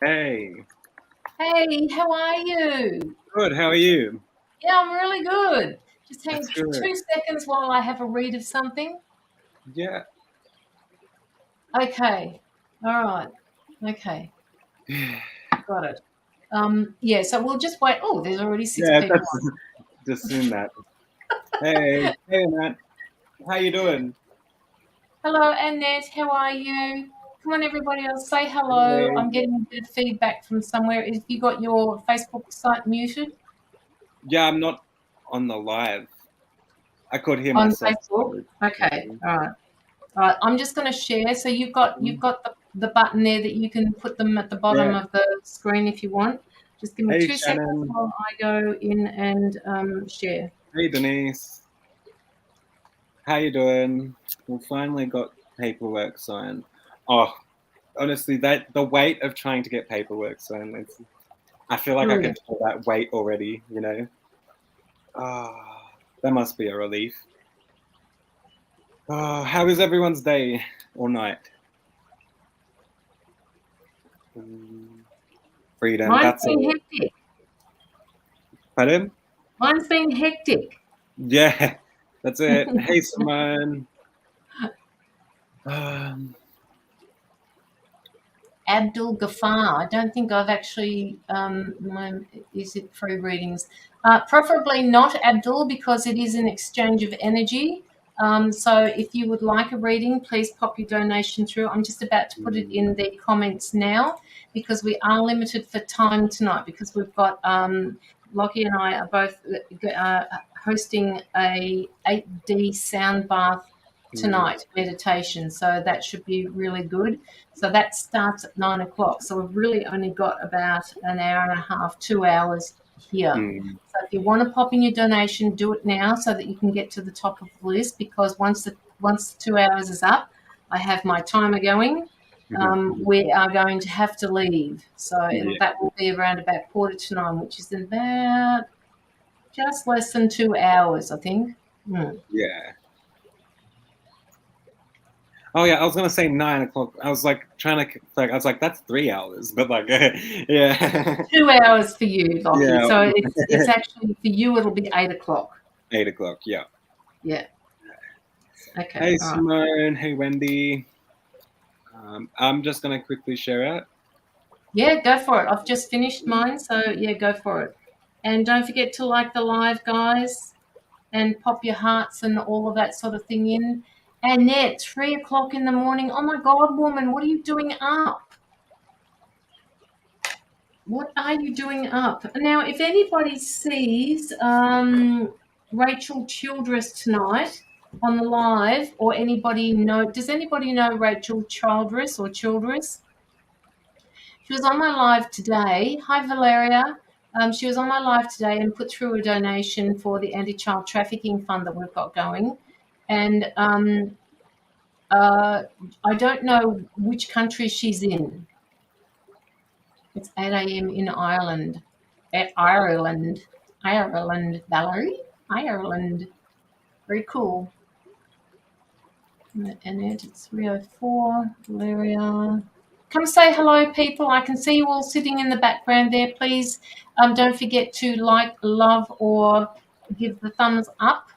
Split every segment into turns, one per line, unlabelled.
Hey,
Hey, how are you?
good. How are you?
Yeah, I'm really good. Just hang
That's good.
2 seconds while I have a read of something.
Yeah.
Okay. All right. Okay. Got it. Yeah, so we'll just wait. Oh, there's already six
Yeah,
people.
that's just seen that. Hey, Matt. How you doing?
Hello, Annette. How are you? Come on, everybody else, say hello.
Hey.
I'm getting a bit of feedback from somewhere. If you got your Facebook site muted
Yeah, I'm not on the live. I could hear
on
myself.
Facebook. Okay. All right. All right, I'm just going to share. So you've got the button there that you can put them at the bottom
Yeah.
of the screen if you want. Just give me
Hey,
2 seconds
Shannon.
while I go in and share.
Hey, Denise. How you doing? We finally got paperwork signed. Oh, honestly, that the weight of trying to get paperwork signed. I feel like I
Mm.
can feel that weight already. Ah, that must be a relief. How is everyone's day or night? Freedom.
Mine's
That's
been
it.
hectic.
Pardon?
Mine's been hectic.
Yeah, that's it. Hey, Simone. Um,
Abdul Ghaffar. I don't think I've actually. Is it free readings? Preferably not Abdul because it is an exchange of energy. So if you would like a reading, please pop your donation through. I'm just about to put it in the comments now because we are limited for time tonight because we've got Locky and I are both hosting a 8D sound bath tonight meditation. So that should be really good. So that starts at 9 o'clock. So we've really only got about an hour and a half, 2 hours here. So if you want to pop in your donation, do it now so that you can get to the top of the list because once 2 hours is up, I have my timer going. We are going to have to leave. So
yeah,
that will be around about 9:15, which is about just less than 2 hours, I think.
yeah. Oh yeah, I was gonna say 9 o'clock. I was like trying to like I was like that's 3 hours, but like yeah,
2 hours for you, Lockie.
yeah,
So it's actually for you. It'll be 8 o'clock.
8 o'clock. Yeah.
Yeah. Okay.
Hey
All right.
Simone. Hey Wendy. I'm just gonna quickly share out.
Yeah, go for it. I've just finished mine, so yeah, go for it. And don't forget to like the live, guys, and pop your hearts and all of that sort of thing in. Annette, 3 o'clock in the morning. Oh my God, woman, what are you doing up? What are you doing up? Now, if anybody sees Rachel Childress tonight on the live, or anybody know, does anybody know Rachel Childress or Childress? She was on my live today. Hi, Valeria. She was on my live today and put through a donation for the anti-child trafficking fund that we've got going. And I don't know which country she's in. It's 8 a.m. in Ireland. Ireland. Ireland, Valerie. Ireland. Very cool. Annette, it's 3:04. Valeria. Come say hello, people. I can see you all sitting in the background there. Please don't forget to like, love, or give the thumbs up.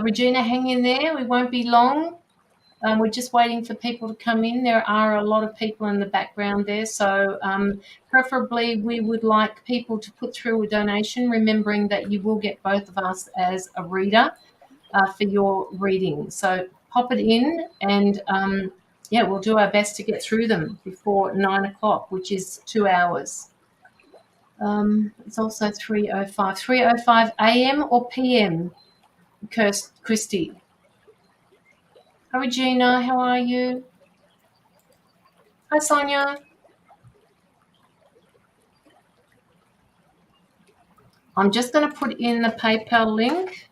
Regina, hang in there. We won't be long. We're just waiting for people to come in. There are a lot of people in the background there. So preferably we would like people to put through a donation, remembering that you will get both of us as a reader for your reading. So pop it in and yeah, we'll do our best to get through them before 9 o'clock, which is 2 hours. It's also 3:05. 3:05 a.m. or p.m. Christy. Hi, Regina. How are you? Hi, Sonia. I'm just going to put in the PayPal link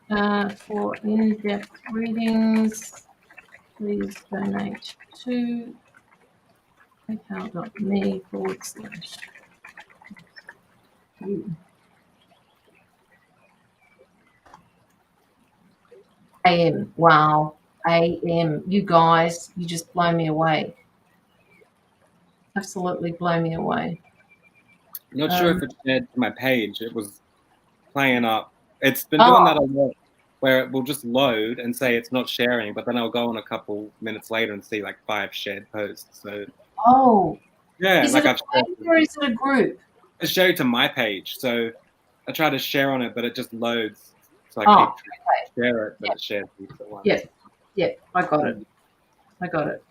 for in-depth readings. Please donate to paypal.me/. AM. Wow. AM. You guys, you just blow me away. absolutely blow me away.
I'm not sure if it shared to my page. It was playing up. It's been
Oh,
doing that a lot, where it will just load and say it's not sharing, but then I'll go on a couple minutes later and see like 5 shared posts. So
oh.
yeah,
Is
like
it a
I've shared
page or is it a group?
it's shared to my page. So I try to share on it, but it just loads. So I
Oh,
keep trying to share it, but it shares things at once.
yeah, I got it. I got it.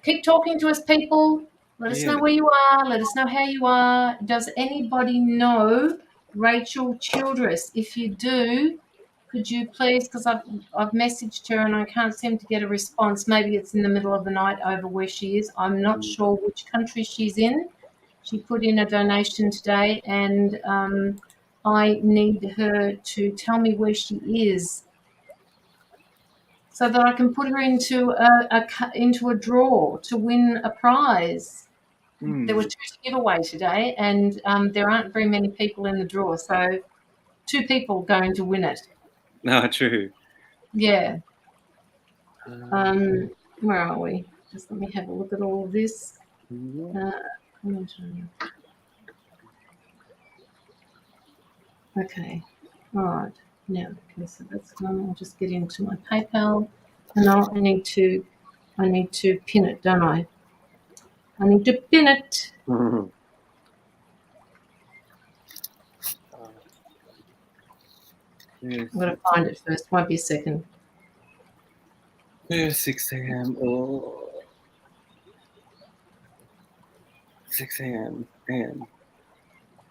Keep talking to us, people. Let us know
Yeah.
where you are. Let us know how you are. Does anybody know Rachel Childress? If you do, could you please, because I've messaged her and I can't seem to get a response. Maybe it's in the middle of the night over where she is. I'm not sure which country she's in. She put in a donation today, and I need her to tell me where she is, so that I can put her into a draw to win a prize. There were 2 to give away today, and there aren't very many people in the draw, so 2 people going to win it.
No, true.
Yeah. Where are we? Just let me have a look at all of this. Okay. All right. Now, okay, so that's gone. I'll just get into my PayPal, and I need to pin it, don't I? I need to pin it.
Yes.
I'm going to find it first. Won't be a second.
6 a.m. Oh. 6 a.m. AM.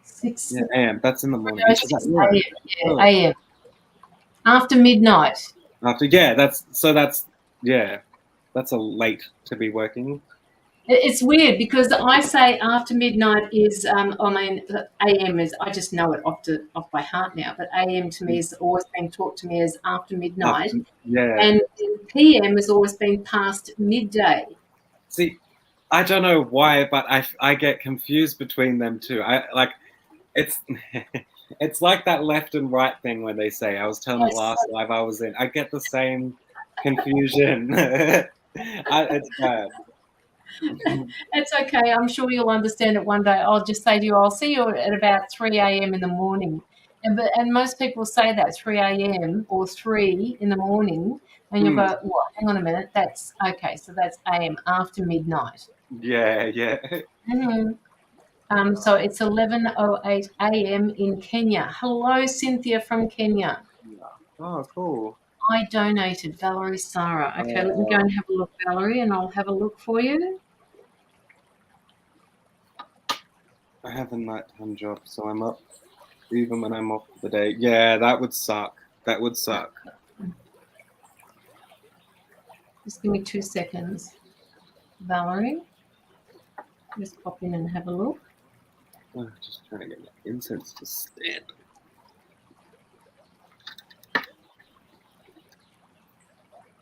6
Yeah, AM. That's in the morning.
no,
Is that
6
right?
a.m. Yeah, a.m. After midnight.
After that's a late to be working.
It's weird because I say after midnight is, AM is, I just know it off by heart now, but AM to me has always been taught to me as after midnight,
Yeah.
and PM has always been past midday.
See, I don't know why, but I get confused between them too. It's it's like that left and right thing when they say. I was telling the
Yes.
last live I was in. I get the same confusion. It's bad.
It's okay. I'm sure you'll understand it one day. I'll just say to you, I'll see you at about 3 a.m. in the morning. And most people say that 3 a.m. or 3 in the morning, and you'll go, well, hang on a minute, that's okay. So that's AM, after midnight.
Yeah.
So it's 11:08 a.m. in Kenya. Hello, Cynthia from Kenya.
Oh, cool.
I donated, Valerie Sarah. Okay, let me go and have a look, Valerie, and I'll have a look for you.
I have a nighttime job, so I'm up even when I'm off for the day. Yeah, that would suck. That would suck.
Just give me 2 seconds, Valerie. Just pop in and have a look.
Oh, just trying to get my incense to stand.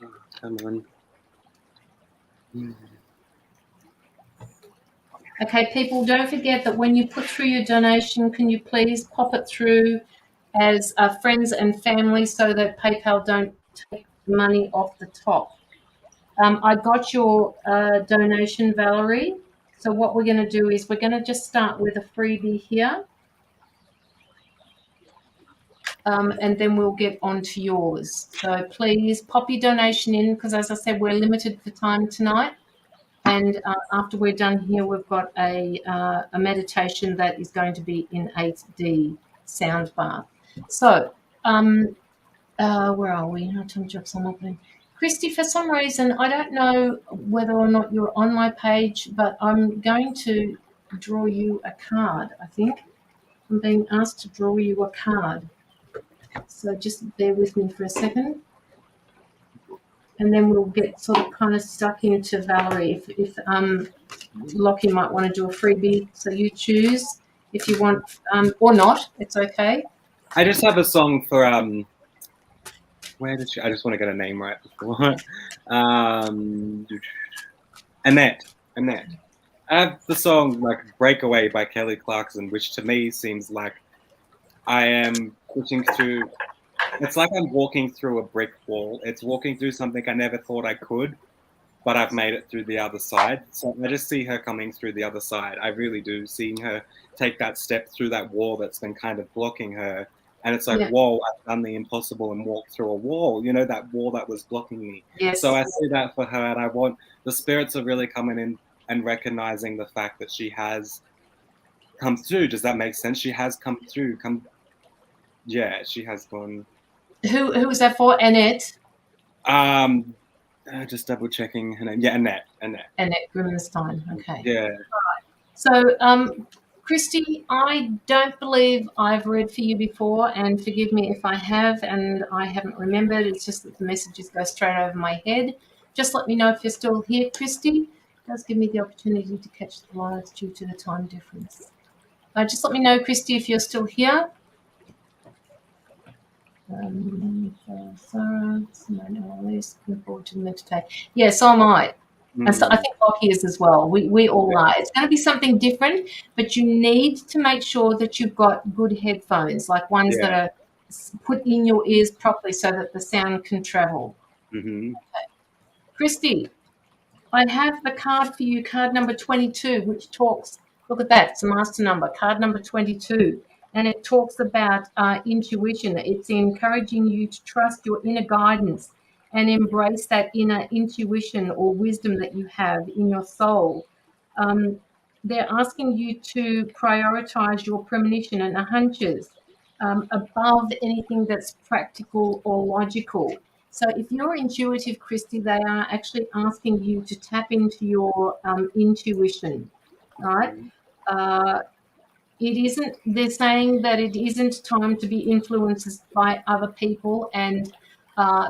Oh, come on.
Okay, people, don't forget that when you put through your donation, can you please pop it through as friends and family so that PayPal don't take money off the top. I got your donation, Valerie. So what we're going to do is we're going to just start with a freebie here. And then we'll get on to yours. So please pop your donation in, because as I said, we're limited for time tonight. And after we're done here, we've got a meditation that is going to be in 8D sound bath. So where are we? Nighttime jobs I'm opening. Christy, for some reason, I don't know whether or not you're on my page, but I'm going to draw you a card, I think. I'm being asked to draw you a card. So just bear with me for a second. And then we'll get sort of kind of stuck into Valerie. If Locky might want to do a freebie, so you choose if you want, or not, it's okay.
I just have a song for where did she? I just want to get a name right before. Annette. I have the song like "Breakaway" by Kelly Clarkson, which to me seems like I am pushing through. It's like I'm walking through a brick wall. It's walking through something I never thought I could, but I've made it through the other side. So I just see her coming through the other side. I really do, seeing her take that step through that wall that's been kind of blocking her. And it's like,
Yeah.
whoa, I've done the impossible and walked through a wall, you know, that wall that was blocking me.
Yes.
So I see that for her, and I want the spirits are really coming in and recognizing the fact that she has come through. Does that make sense? She has come through. Yeah, she has gone.
Who was that for? Annette?
Just double checking her name. Yeah, Annette.
Annette Grimmenstein. Okay.
Yeah.
So, Christy, I don't believe I've read for you before, and forgive me if I have and I haven't remembered. It's just that the messages go straight over my head. Just let me know if you're still here, Christy. It does give me the opportunity to catch the lives due to the time difference. Just let me know, Christy, if you're still here. Sarah, Simone, Alice, looking forward to the meditation. Yeah, so am I. And so I think Locky is as well. We all are. It's going to be something different, but you need to make sure that you've got good headphones, like ones that are put in your ears properly so that the sound can travel.
Mm-hmm.
Okay. Christy, I have the card for you, card number 22, which talks, look at that, it's a master number, card number 22. And it talks about intuition. It's encouraging you to trust your inner guidance and embrace that inner intuition or wisdom that you have in your soul. They're asking you to prioritize your premonition and hunches above anything that's practical or logical. So if you're intuitive, Christy, they are actually asking you to tap into your intuition, right? It isn't, they're saying that it isn't time to be influenced by other people, and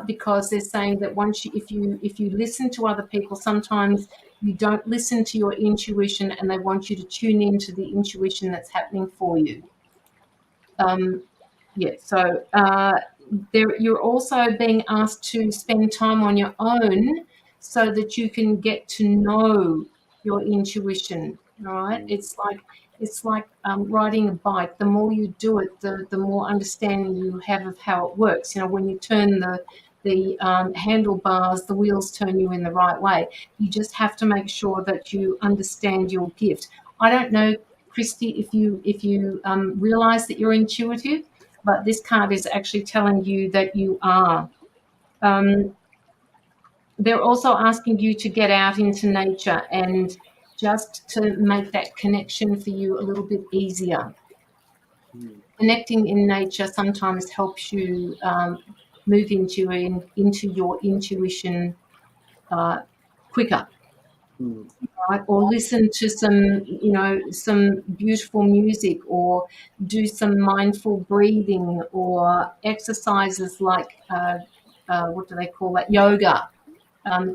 because they're saying that once if you listen to other people, sometimes you don't listen to your intuition, and they want you to tune into the intuition that's happening for you. So you're also being asked to spend time on your own so that you can get to know your intuition. All right, it's like riding a bike. The more you do it, the more understanding you have of how it works. You know, when you turn the handlebars, the wheels turn you in the right way. You just have to make sure that you understand your gift. I don't know, Christy, if you realize that you're intuitive, but this card is actually telling you that you are. They're also asking you to get out into nature and just to make that connection for you a little bit easier. Connecting in nature sometimes helps you move into your intuition quicker. Right? Or listen to some beautiful music, or do some mindful breathing, or exercises like what do they call that? Yoga.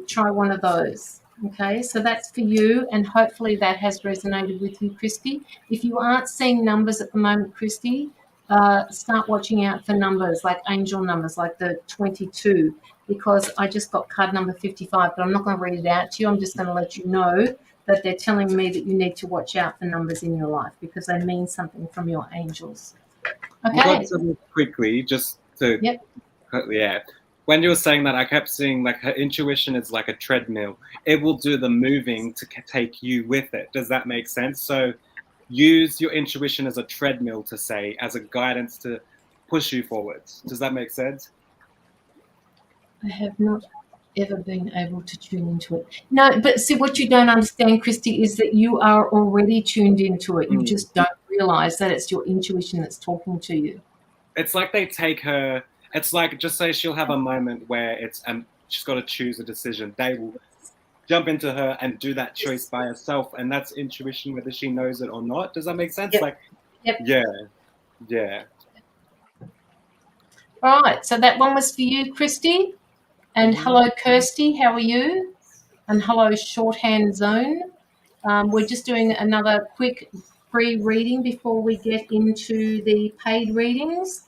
Try one of those. Okay, so that's for you, and hopefully that has resonated with you, Christy. If you aren't seeing numbers at the moment, Christy, start watching out for numbers, like angel numbers, like the 22, because I just got card number 55, but I'm not going to read it out to you. I'm just going to let you know that they're telling me that you need to watch out for numbers in your life because they mean something from your angels. Okay.
I got something quickly, just to when you were saying that, I kept seeing like her intuition is like a treadmill. It will do the moving to take you with it. Does that make sense? So use your intuition as a treadmill, to say, as a guidance to push you forwards. Does that make sense?
I have not ever been able to tune into it. No, but see, what you don't understand, Christy, is that you are already tuned into it. You just don't realize that it's your intuition that's talking to you.
It's like they take her. It's like, just say she'll have a moment where it's she's got to choose a decision. They will jump into her and do that choice by herself, and that's intuition, whether she knows it or not. Does that make sense? Yeah.
All right, so that one was for you, Christy. And hello, Kirsty, how are you? And hello, Shorthand Zone. We're just doing another quick free reading before we get into the paid readings.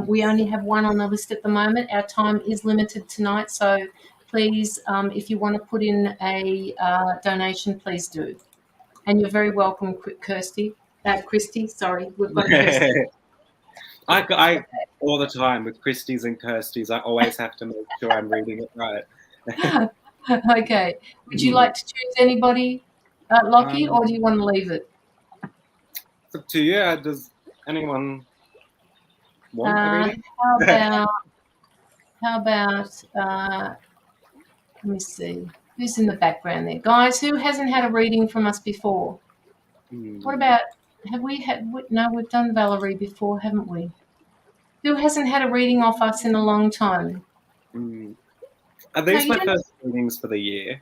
We only have one on the list at the moment. Our time is limited tonight, so please, if you want to put in a donation, please do. And you're very welcome, Christy. Sorry, we've got Kirsty.
I all the time with Christie's and Kirsty's, I always have to make sure I'm reading it right.
Okay. Would you like to choose anybody, Locky, or do you want to leave it?
It's up to you. Does anyone want a reading?
How about let me see. Who's in the background there? Guys, who hasn't had a reading from us before? What about, have we had, no, we've done Valerie before, haven't we? Who hasn't had a reading off us in a long time?
Are these my first readings for the year?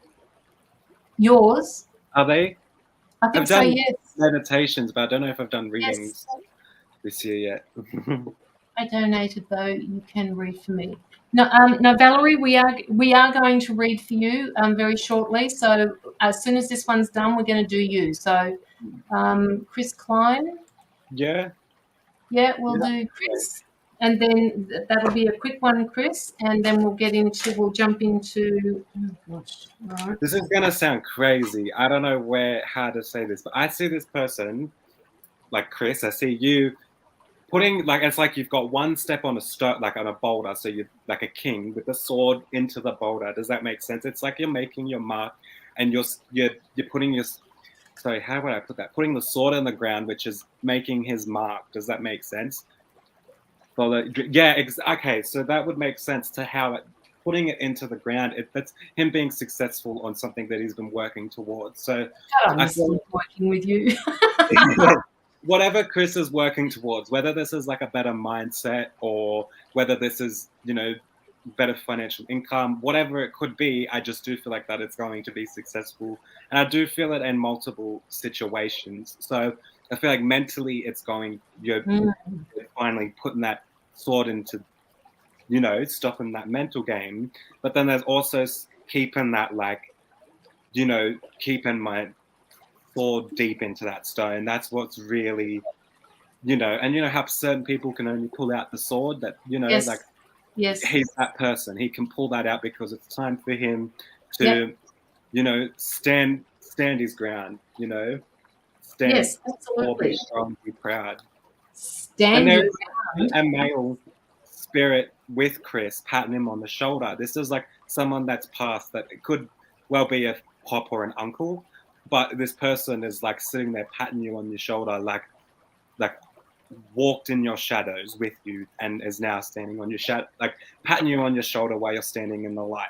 Yours?
Are they?
I think
I've
so,
done
yes.
meditations, but I don't know if I've done readings
Yes.
this year yet.
I donated, though. You can read for me. No, Valerie, we are going to read for you very shortly. So as soon as this one's done, we're going to do you. So Chris Klein.
Yeah.
Yeah, we'll do Chris. And then that'll be a quick one, Chris. And then we'll jump into, oh gosh. All right.
This is going to sound crazy. I don't know how to say this, but I see this person, like Chris, I see you putting, like, it's like you've got one step on a like on a boulder. So you're like a king with the sword into the boulder. Does that make sense? It's like you're making your mark and you're putting your, sorry, how would I put that? Putting the sword in the ground, which is making his mark. Does that make sense? Okay, so that would make sense to how putting it into the ground. That's him being successful on something that he's been working towards. So
I feel working with you.
whatever Chris is working towards, whether this is like a better mindset or whether this is, better financial income, whatever it could be, I just do feel like that it's going to be successful. And I do feel it in multiple situations. So I feel like mentally you're finally putting that sword into, stopping that mental game. But then there's also keeping that, like, keeping my sword deep into that stone. That's what's really, and how certain people can only pull out the sword that,
Yes.
like,
yes.
He's that person. He can pull that out because it's time for him to, stand his ground, stand.
Yes, absolutely.
Be strong, be proud.
Stand
and there
your
is
ground.
a male spirit with Chris patting him on the shoulder. This is like someone that's passed, that it could well be a pop or an uncle, but this person is like sitting there patting you on your shoulder, like walked in your shadows with you and is now standing on your shadow, like patting you on your shoulder while you're standing in the light.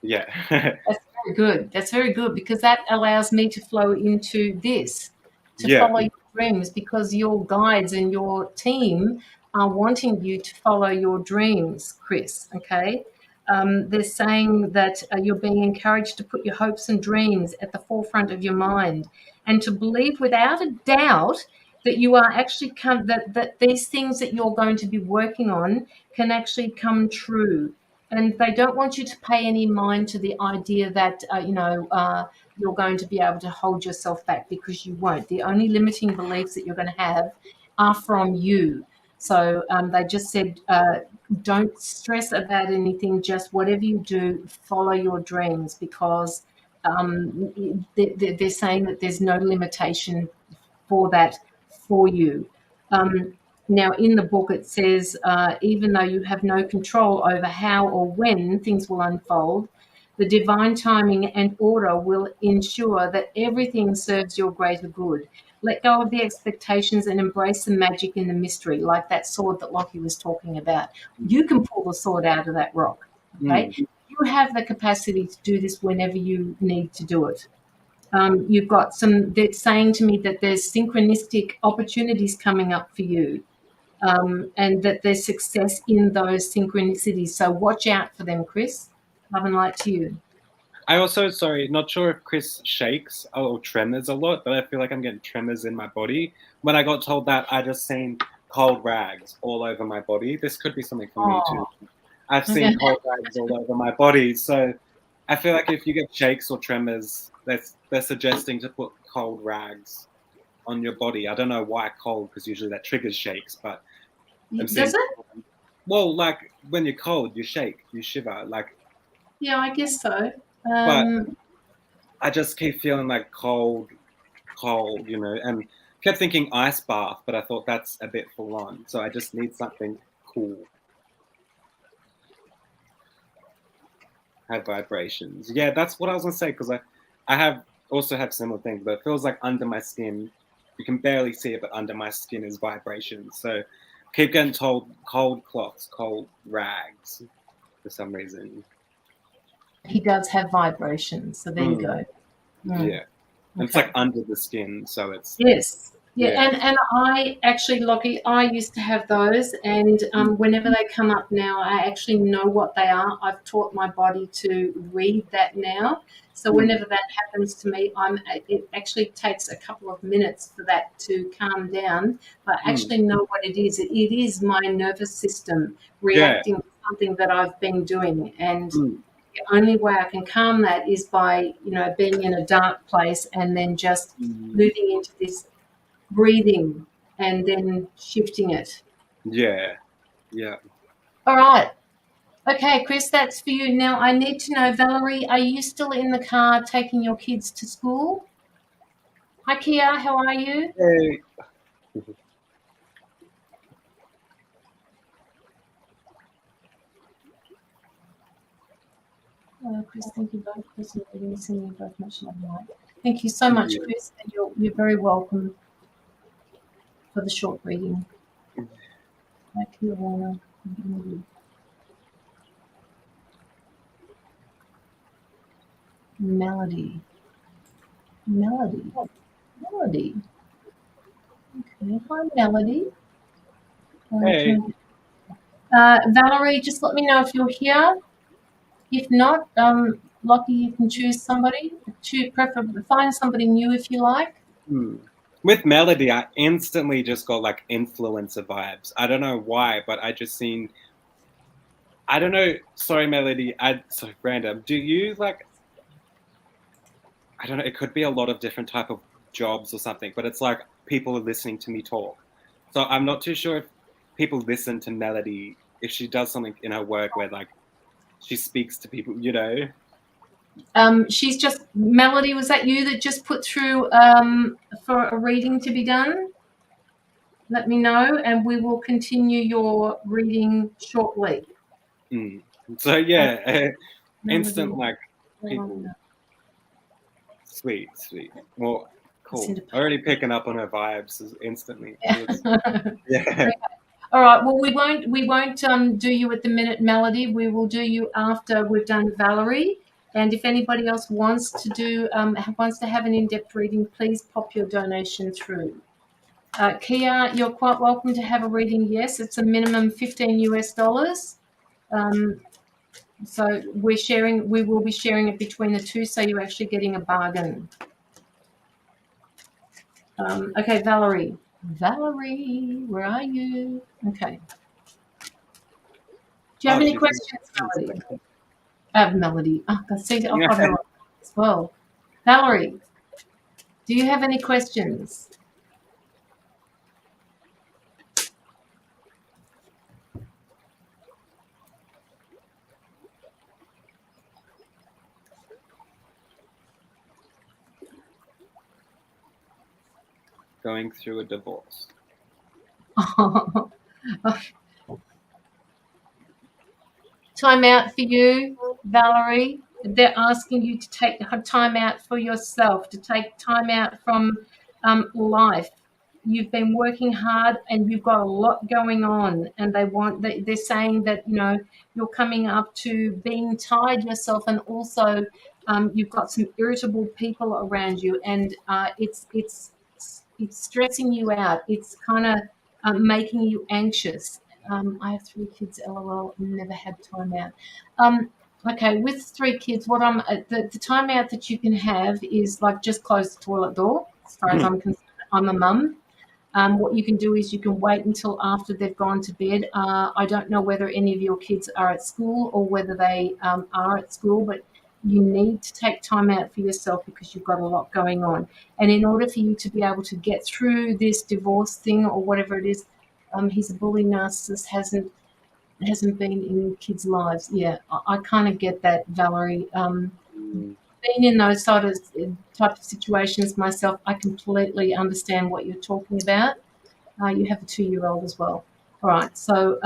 Yeah.
That's very good. That's very good, because that allows me to flow into this, to
Yeah.
follow your dreams, because your guides and your team are wanting you to follow your dreams, Chris. Okay. They're saying that you're being encouraged to put your hopes and dreams at the forefront of your mind, and to believe without a doubt that you are actually that these things that you're going to be working on can actually come true. And they don't want you to pay any mind to the idea that you're going to be able to hold yourself back, because you won't. The only limiting beliefs that you're going to have are from you. So they just said, don't stress about anything. Just whatever you do, follow your dreams, because they're saying that there's no limitation for that for you. Now, in the book, it says, even though you have no control over how or when things will unfold, the divine timing and order will ensure that everything serves your greater good. Let go of the expectations and embrace the magic in the mystery, like that sword that Locky was talking about. You can pull the sword out of that rock. Okay? You have the capacity to do this whenever you need to do it. You've got they're saying to me that there's synchronistic opportunities coming up for you, and that there's success in those synchronicities. So watch out for them, Chris. Love and light to you.
I also, sorry, not sure if Chris shakes or tremors a lot, but I feel like I'm getting tremors in my body. When I got told that, I just seen cold rags all over my body. This could be something for me too. I've seen cold rags all over my body. So I feel like if you get shakes or tremors, they're suggesting to put cold rags on your body. I don't know why cold, because usually that triggers shakes, but I'm seeing.
Does it?
Well, like when you're cold, you shake, you shiver. Like,
yeah, I guess so.
But I just keep feeling like cold, and kept thinking ice bath, but I thought that's a bit full on. So I just need something cool. have vibrations. Yeah, that's what I was gonna say, because I also have similar things, but it feels like under my skin, you can barely see it, but under my skin is vibrations. So I keep getting told cold cloths, cold rags for some reason.
He does have vibrations, so there you go.
Yeah. And it's like under the skin, so it's
yes. Yeah,
yeah.
and I actually, Locky, I used to have those, and whenever they come up now, I actually know what they are. I've taught my body to read that now. So whenever that happens to me, it actually takes a couple of minutes for that to calm down. But I actually know what it is. It is my nervous system reacting to something that I've been doing, and the only way I can calm that is by, being in a dark place and then just moving into this breathing and then shifting it.
Yeah. Yeah.
All right. Okay, Chris, that's for you. Now, I need to know, Valerie, are you still in the car taking your kids to school? Hi, Kia, how are you?
Hey.
Chris, thank you both. Chris and Lydia, sending you both much love and light. Thank you so much, Chris, and you're very welcome for the short reading. Hi, Kia Warner. Melody. Okay, hi, Melody.
Hey.
Valerie, just let me know if you're here. If not, Locky, you can choose somebody. Find somebody new if you like.
With Melody, I instantly just got like influencer vibes. I don't know why, but I just seen. I don't know. Sorry, Melody. So random. Do you like? I don't know. It could be a lot of different type of jobs or something, but it's like people are listening to me talk. So I'm not too sure if people listen to Melody if she does something in her work where like she speaks to people.
She's just Melody. Was that you that just put through for a reading to be done? Let me know, and we will continue your reading shortly.
So yeah, instant like people. Sweet. Well, cool. Already picking up on her vibes instantly. Yeah.
All right. Well, we won't do you at the minute, Melody. We will do you after we've done Valerie. And if anybody else wants to have an in-depth reading, please pop your donation through. Kia, you're quite welcome to have a reading. Yes, it's a minimum $15 US. So we will be sharing it between the two, so you're actually getting a bargain. Okay, Valerie, where are you? Okay. Do you have any questions, Melody? Melody. Oh, I see. I've got her as well. Valerie, do you have any questions?
Going through a divorce.
Time out for you, Valerie. They're asking you to take time out for yourself, to take time out from life. You've been working hard and you've got a lot going on, and they're saying that you're coming up to being tired yourself, and also you've got some irritable people around you, and it's stressing you out. It's kind of making you anxious. I have 3 kids, LOL, never had time out. Okay, with 3 kids, the time out that you can have is like just close the toilet door. As far as I'm concerned, I'm a mum. What you can do is you can wait until after they've gone to bed. I don't know whether any of your kids are at school or whether they are at school, but you need to take time out for yourself because you've got a lot going on. And in order for you to be able to get through this divorce thing or whatever it is, he's a bully narcissist, hasn't been in kids' lives. Yeah, I kind of get that, Valerie. Being in those type of situations myself, I completely understand what you're talking about. You have a 2-year-old as well. All right, so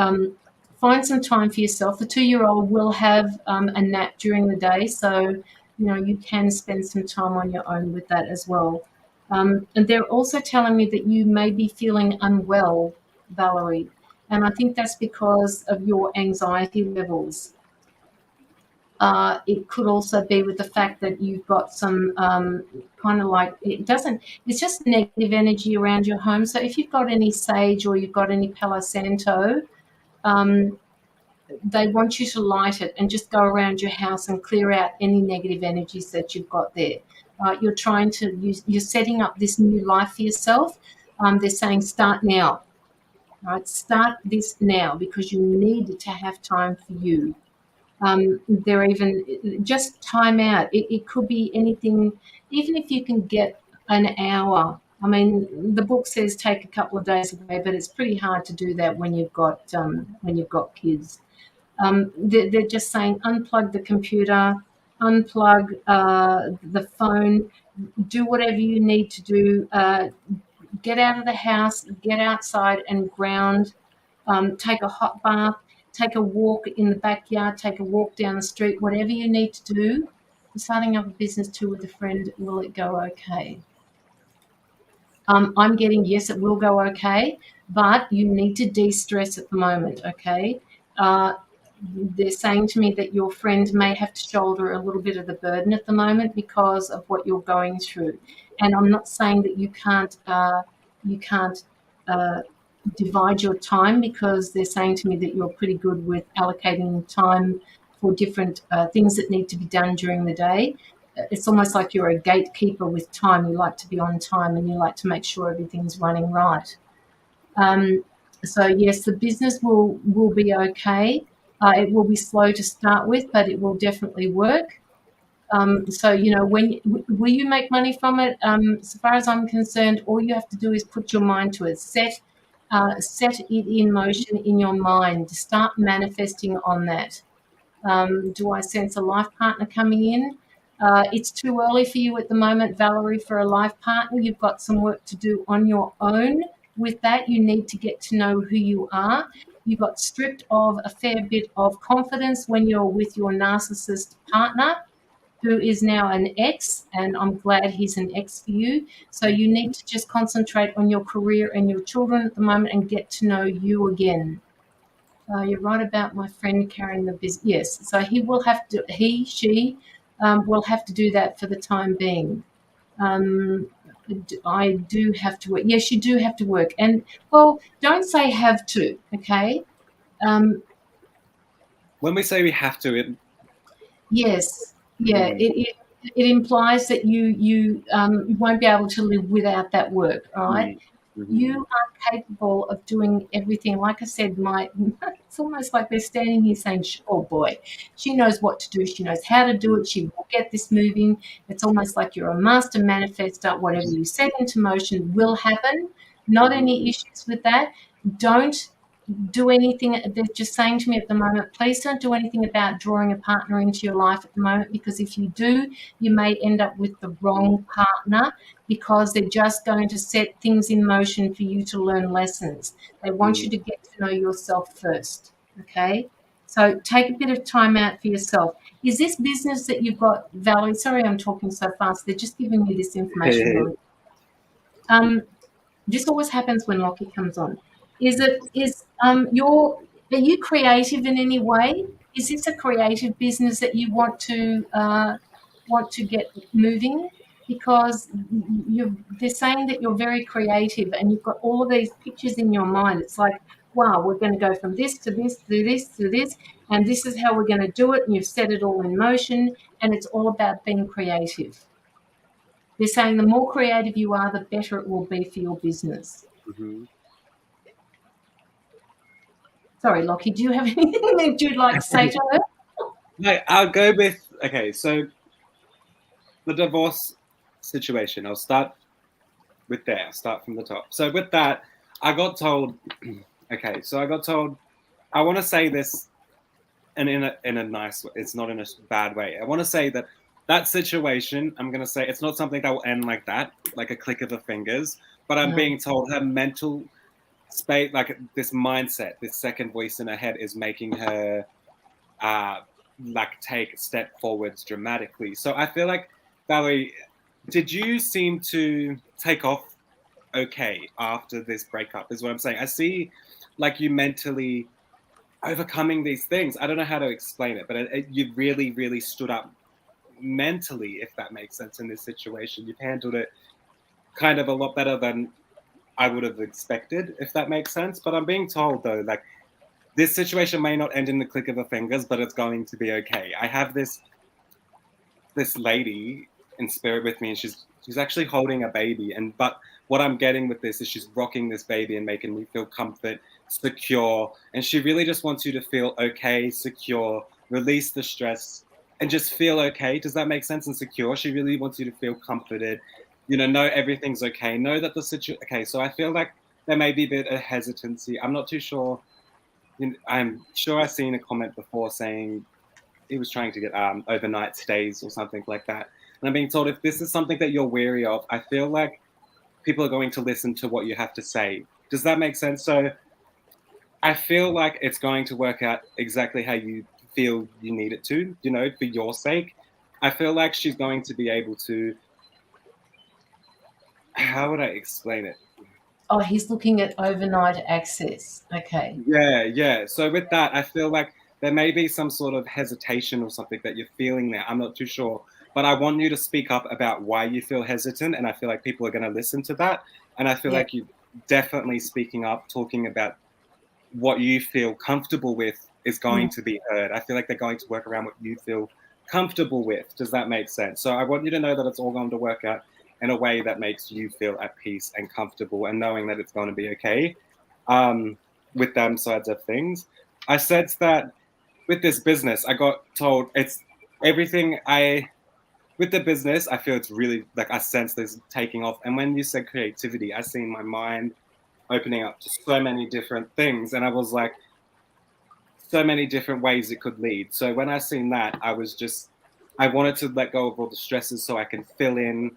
find some time for yourself. The 2-year-old will have a nap during the day, so you can spend some time on your own with that as well. And they're also telling me that you may be feeling unwell, Valerie, and I think that's because of your anxiety levels. It could also be with the fact that you've got some kind of like, it's just negative energy around your home. So if you've got any sage or you've got any Palo Santo, they want you to light it and just go around your house and clear out any negative energies that you've got there. You're setting up this new life for yourself. They're saying start now. Right? Start this now because you need to have time for you. They're even just time out. It could be anything, even if you can get an hour. I mean, the book says take a couple of days away, but it's pretty hard to do that when you've got kids. They're just saying unplug the computer, unplug the phone, do whatever you need to do. Get out of the house, get outside and ground. Take a hot bath, take a walk in the backyard, take a walk down the street, whatever you need to do. Starting up a business too with a friend, will it go okay? I'm getting, yes, it will go okay, but you need to de-stress at the moment, okay? They're saying to me that your friend may have to shoulder a little bit of the burden at the moment because of what you're going through. And I'm not saying that you can't divide your time, because they're saying to me that you're pretty good with allocating time for different things that need to be done during the day. It's almost like you're a gatekeeper with time. You like to be on time and you like to make sure everything's running right. So yes, the business will be okay. It will be slow to start with, but it will definitely work. So, will you make money from it? As far as I'm concerned, all you have to do is put your mind to it. Set it in motion in your mind. Start manifesting on that. Do I sense a life partner coming in? It's too early for you at the moment, Valerie, for a life partner. You've got some work to do on your own with that. You need to get to know who you are. You got stripped of a fair bit of confidence when you're with your narcissist partner, who is now an ex, and I'm glad he's an ex for you. So you need to just concentrate on your career and your children at the moment and get to know you again. You're right about my friend carrying the business. Yes, so she will have to do that for the time being. I do have to work. Yes, you do have to work. And, well, don't say have to, okay?
When we say we have to,
Yes, yeah, it implies that you won't be able to live without that work, all right? You are capable of doing everything. Like I said, it's almost like they're standing here saying, oh boy, she knows what to do. She knows how to do it. She will get this moving. It's almost like you're a master manifester. Whatever you set into motion will happen. Not any issues with that. Don't do anything. They're just saying to me at the moment, please don't do anything about drawing a partner into your life at the moment, because if you do, you may end up with the wrong partner, because they're just going to set things in motion for you to learn lessons. They want you to get to know yourself first, okay? So take a bit of time out for yourself. Is this business that you've got, Valerie? Sorry, I'm talking so fast. They're just giving me this information. This always happens when Locky comes on. Are you creative in any way? Is this a creative business that you want to get moving? Because they're saying that you're very creative and you've got all of these pictures in your mind. It's like, wow, we're going to go from this to this to this to this, and this is how we're going to do it. And you've set it all in motion, and it's all about being creative. They're saying the more creative you are, the better it will be for your business. Sorry, Locky, do you have anything that you'd like to say to her?
No, I'll go with, okay, so the divorce situation, I'll start with there. I'll start from the top. So with that, I got told, I want to say this and in a nice way. It's not in a bad way. I want to say that situation, I'm going to say it's not something that will end like that, like a click of the fingers, but I'm being told her mental space, like this mindset, this second voice in her head is making her like take step forwards dramatically. So I feel like, Valerie, did you seem to take off okay after this breakup is what I'm saying. I see like you mentally overcoming these things. I don't know how to explain it, but you really, really stood up mentally, if that makes sense, in this situation. You've handled it kind of a lot better than I would have expected, if that makes sense. But I'm being told though, like this situation may not end in the click of a fingers, but it's going to be okay. I have this lady in spirit with me, and she's actually holding a baby. But what I'm getting with this is she's rocking this baby and making me feel comfort, secure, and she really just wants you to feel okay, secure, release the stress, and just feel okay. Does that make sense? And secure. She really wants you to feel comforted. Know everything's okay. Know that the situation. Okay, so I feel like there may be a bit of hesitancy. I'm not too sure. I'm sure I've seen a comment before saying he was trying to get overnight stays or something like that. And I'm being told if this is something that you're weary of, I feel like people are going to listen to what you have to say. Does that make sense? So I feel like it's going to work out exactly how you feel you need it to, for your sake. I feel like she's going to be able to, how would I explain it?
Oh, he's looking at overnight access. Okay.
Yeah. So with that, I feel like there may be some sort of hesitation or something that you're feeling there. I'm not too sure. But I want you to speak up about why you feel hesitant. And I feel like people are going to listen to that. And I feel like you definitely speaking up, talking about what you feel comfortable with is going to be heard. I feel like they're going to work around what you feel comfortable with. Does that make sense? So I want you to know that it's all going to work out in a way that makes you feel at peace and comfortable and knowing that it's going to be okay with them sides of things. I said that with this business, I got told it's everything with the business, I feel it's really like I sense this taking off. And when you said creativity, I seen my mind opening up to so many different things. And I was like, so many different ways it could lead. So when I seen that, I wanted to let go of all the stresses so I can fill in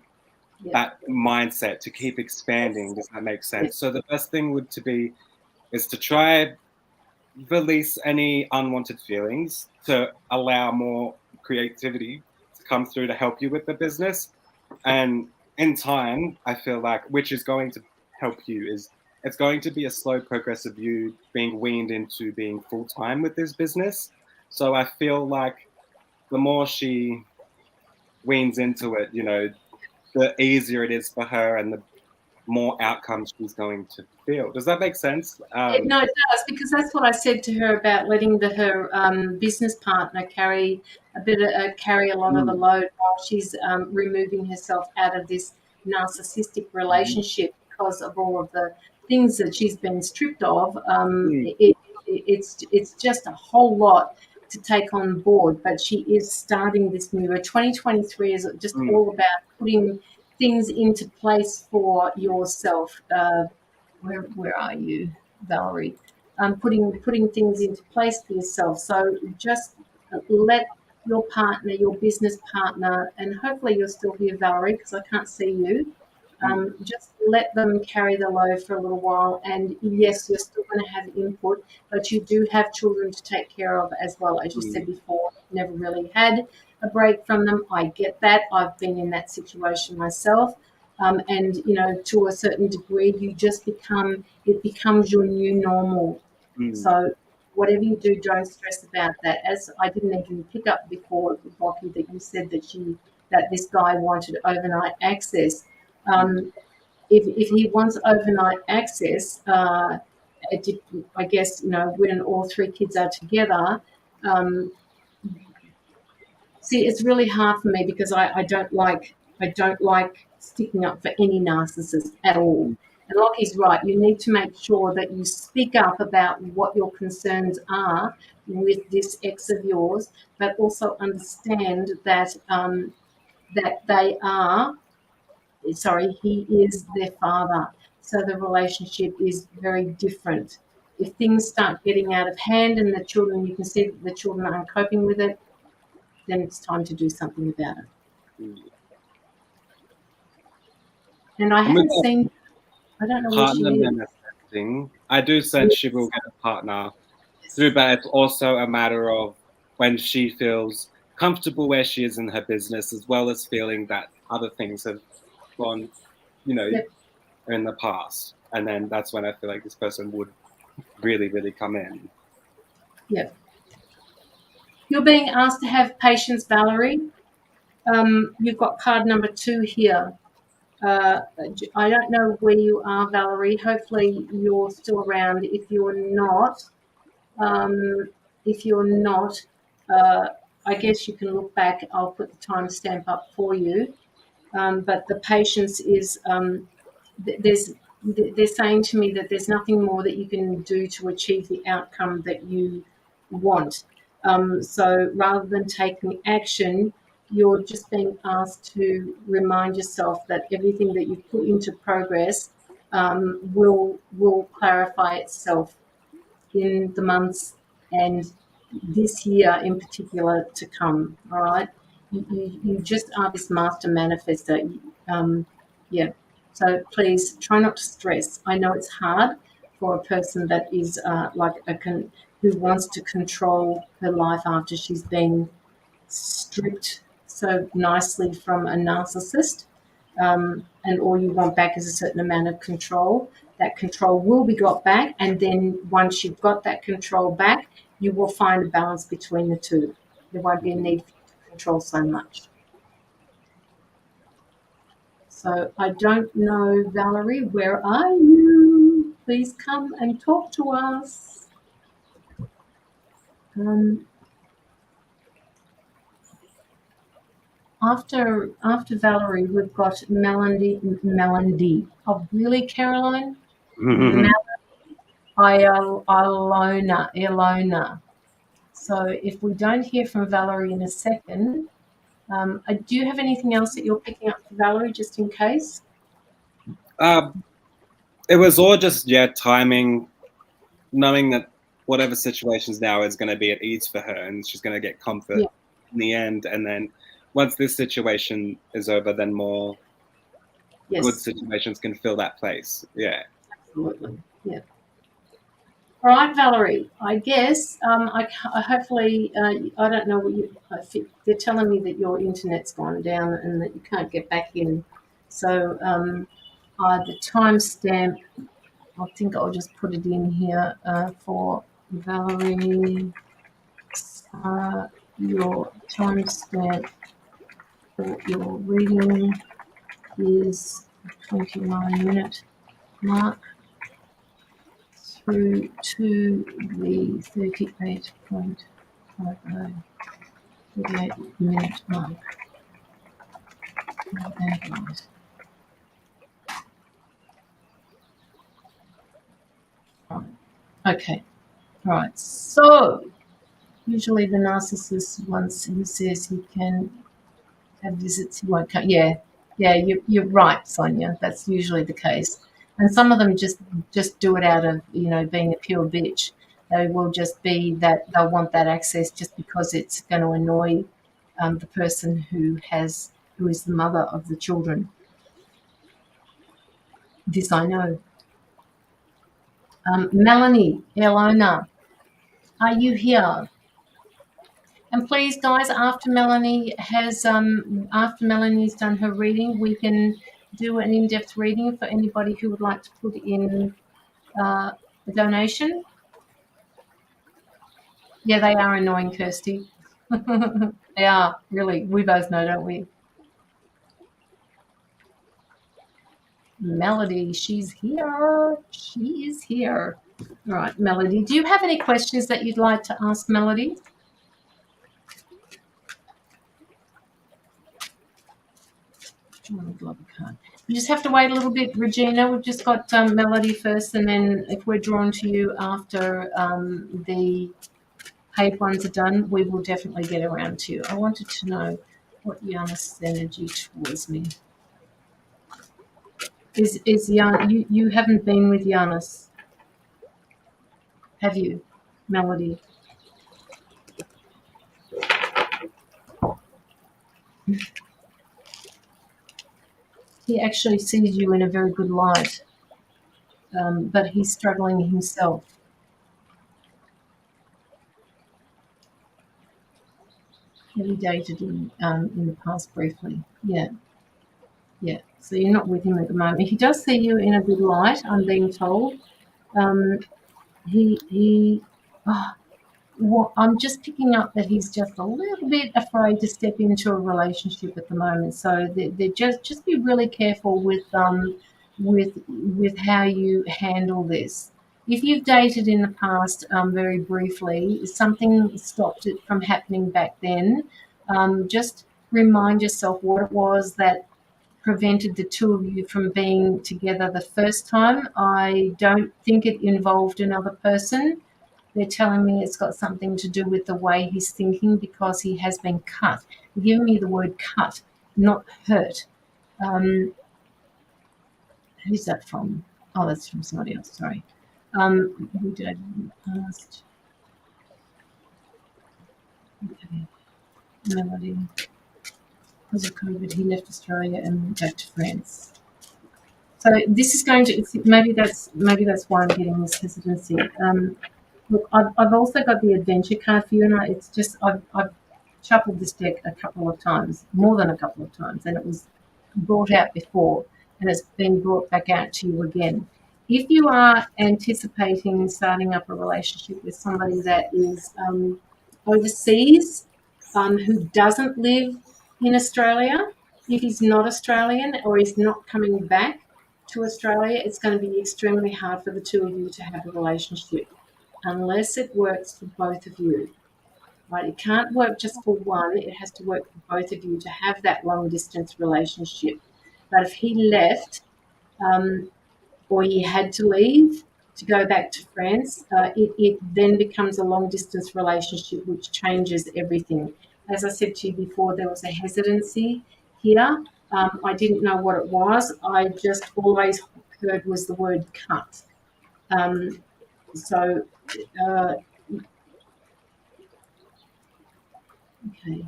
that mindset to keep expanding. Does that make sense? So the best thing is to try release any unwanted feelings to allow more creativity to come through to help you with the business. And in time, I feel like, which is going to help you, is it's going to be a slow progress of you being weaned into being full time with this business. So I feel like the more she weans into it, the easier it is for her and the more outcomes she's going to feel. Does that make sense?
No, it does, because that's what I said to her about letting her business partner carry a lot of the load while she's removing herself out of this narcissistic relationship because of all of the things that she's been stripped of. It's just a whole lot to take on board, but she is starting this new. 2023 is just all about putting things into place for yourself. Where are you, Valerie? Putting things into place for yourself. So just let your partner, your business partner, and hopefully you're still here, Valerie, because I can't see you. Just let them carry the load for a little while. And yes, you're still going to have input, but you do have children to take care of as well. As you said before, never really had a break from them. I get that. I've been in that situation myself. And to a certain degree, it becomes your new normal. So whatever you do, don't stress about that. As I didn't even pick up before, Locky, that you said that this guy wanted overnight access. If he wants overnight access, I guess when all three kids are together. See, it's really hard for me because I don't like sticking up for any narcissist at all. And Lockie's right. You need to make sure that you speak up about what your concerns are with this ex of yours, but also understand that he is their father. So the relationship is very different. If things start getting out of hand and you can see that the children aren't coping with it, then it's time to do something about it. And I haven't seen. I don't know where she is.
Manifesting. I do sense she will get a partner through, but it's also a matter of when she feels comfortable where she is in her business, as well as feeling that other things have gone,
Yep.
in the past. And then that's when I feel like this person would really, really come in.
Yep. You're being asked to have patience, Valerie. You've got card number 2 here. I don't know where you are, Valerie. Hopefully you're still around. If you're not, I guess you can look back. I'll put the timestamp up for you. But the patience is they're saying to me that there's nothing more that you can do to achieve the outcome that you want. So rather than taking action, you're just being asked to remind yourself that everything that you've put into progress will clarify itself in the months and this year in particular to come. All right, you just are this master manifester. Yeah. So please try not to stress. I know it's hard for a person that is who wants to control her life after she's been stripped so nicely from a narcissist, and all you want back is a certain amount of control. That control will be got back, and then once you've got that control back, you will find a balance between the two. There won't be a need for you to control so much. So I don't know, Valerie, where are you? Please come and talk to us. After Valerie, we've got Melody. Oh, really, Caroline? Ilona. So if we don't hear from Valerie in a second, do you have anything else that you're picking up for Valerie, just in case?
It was all just, timing, knowing that whatever situation's now is going to be at ease for her and she's going to get comfort in the end. And then once this situation is over, then more good situations can fill that place. Yeah.
Absolutely. Yeah. All right, Valerie, I guess I hopefully, I don't know what they're telling me that your internet's gone down and that you can't get back in. So the timestamp, I think I'll just put it in here for Valerie. Your timestamp for your reading is 29-minute mark through to the 38.minute mark. Okay, all right. So usually the narcissist, once he says he can have visits, he won't come. Yeah, you're right, Sonia. That's usually the case. And some of them just do it out of, being a pure bitch. They will just be that they'll want that access just because it's going to annoy the person who is the mother of the children. This I know. Melanie, Elona, are you here? And please, guys, after Melanie's done her reading, we can do an in-depth reading for anybody who would like to put in a donation. Yeah, they are annoying, Kirsty. They are, really. We both know, don't we? Melody, she's here. She is here. All right, Melody, do you have any questions that you'd like to ask Melody? You just have to wait a little bit, Regina. We've just got Melody first, and then if we're drawn to you after the paid ones are done, we will definitely get around to you. I wanted to know what Giannis' energy towards me. Is you haven't been with Giannis, have you, Melody? He actually sees you in a very good light. but he's struggling himself. Have you dated in the past briefly? Yeah. Yeah. So you're not with him at the moment. He does see you in a good light, I'm being told. He well, I'm just picking up that he's just a little bit afraid to step into a relationship at the moment. So they just be really careful with how you handle this. If you've dated in the past very briefly, something stopped it from happening back then. Just remind yourself what it was that prevented the two of you from being together the first time. I don't think it involved another person. They're telling me it's got something to do with the way he's thinking because he has been cut. Give me the word cut, not hurt. Who's that from? Oh, that's from somebody else, sorry. Who did I do in the past? Okay. Melody. Because of COVID, he left Australia and went back to France. So this is going to, maybe that's why I'm getting this hesitancy. Look, I've also got the adventure card for you, and it's just I've shuffled this deck a couple of times, more than a couple of times, and it was brought out before, and it's been brought back out to you again. If you are anticipating starting up a relationship with somebody that is overseas, who doesn't live in Australia, if he's not Australian or he's not coming back to Australia, it's going to be extremely hard for the two of you to have a relationship unless it works for both of you. Right? It can't work just for one. It has to work for both of you to have that long distance relationship. But if he left or he had to leave to go back to France, it then becomes a long distance relationship, which changes everything. As I said to you before, there was a hesitancy here. I didn't know what it was. I just always heard was the word cut. So, okay.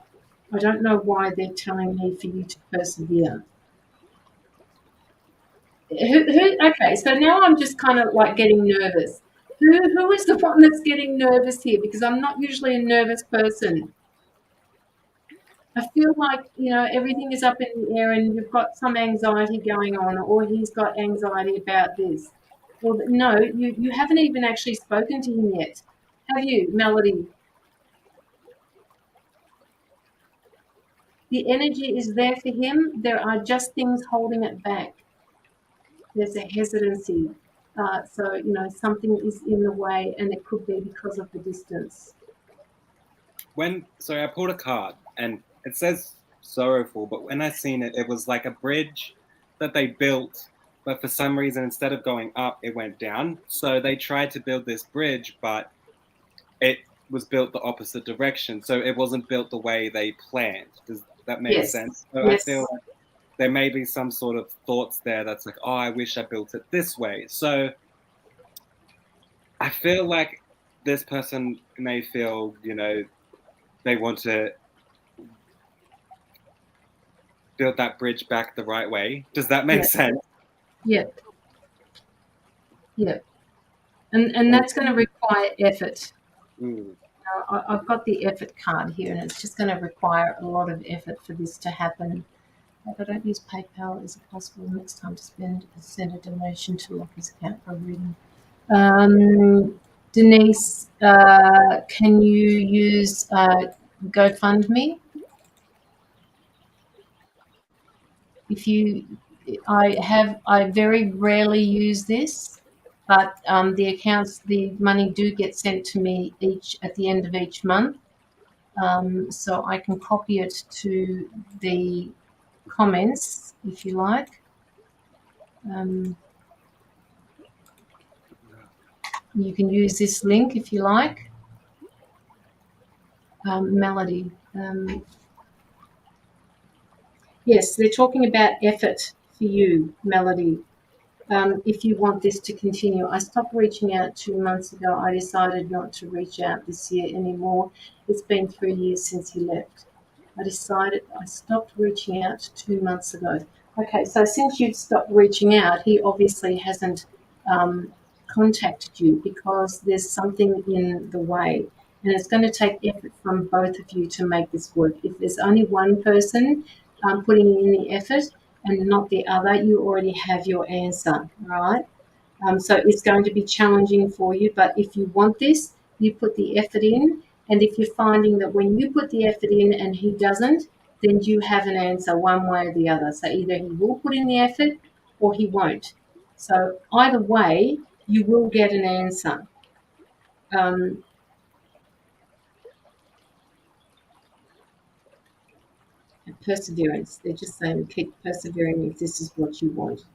I don't know why they're telling me for you to persevere. Okay, so now I'm just kind of like getting nervous. Who is the one that's getting nervous here? Because I'm not usually a nervous person. I feel like, everything is up in the air and you've got some anxiety going on, or he's got anxiety about this. Well, no, you haven't even actually spoken to him yet, have you, Melody? The energy is there for him. There are just things holding it back. There's a hesitancy. So, something is in the way, and it could be because of the distance.
I pulled a card and it says sorrowful, but when I seen it, it was like a bridge that they built, but for some reason, instead of going up, it went down. So they tried to build this bridge, but it was built the opposite direction. So it wasn't built the way they planned. Does that make sense? So
Yes.
I feel like there may be some sort of thoughts there that's like, oh, I wish I built it this way. So I feel like this person may feel, they want to build that bridge back the right way. Does that make sense?
Yeah. Yeah. And that's going to require effort. I've got the effort card here, and it's just going to require a lot of effort for this to happen. If I don't use PayPal, is it possible next time to send a donation to Locky's account for reading? Denise, can you use GoFundMe? I very rarely use this, but the money do get sent to me at the end of each month. So I can copy it to the comments if you like. You can use this link if you like. Melody. Yes, they're talking about effort for you, Melody. If you want this to continue. I stopped reaching out 2 months ago. I decided not to reach out this year anymore. It's been 3 years since he left. I stopped reaching out 2 months ago. Okay, so since you've stopped reaching out, he obviously hasn't contacted you because there's something in the way. And it's going to take effort from both of you to make this work. If there's only one person putting in the effort and not the other, you already have your answer, right? So it's going to be challenging for you. But if you want this, you put the effort in. And if you're finding that when you put the effort in and he doesn't, then you have an answer one way or the other. So either he will put in the effort or he won't. So either way, you will get an answer. Perseverance. They're just saying keep persevering if this is what you want.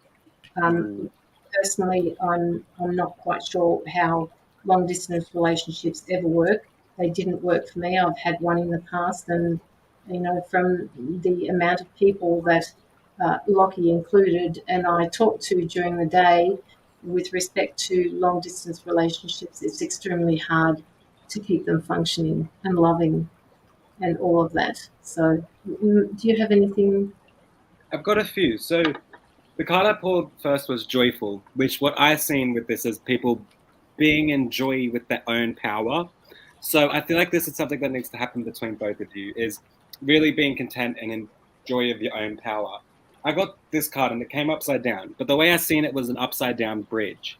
Personally, I'm not quite sure how long distance relationships ever work. They didn't work for me. I've had one in the past, and from the amount of people that Locky included, and I talked to during the day with respect to long distance relationships, it's extremely hard to keep them functioning and loving and all of that. So, do you have anything?
I've got a few. So the card I pulled first was joyful, which what I've seen with this is people being in joy with their own power. So I feel like this is something that needs to happen between both of you, is really being content and in joy of your own power. I got this card and it came upside down, but the way I seen it was an upside down bridge.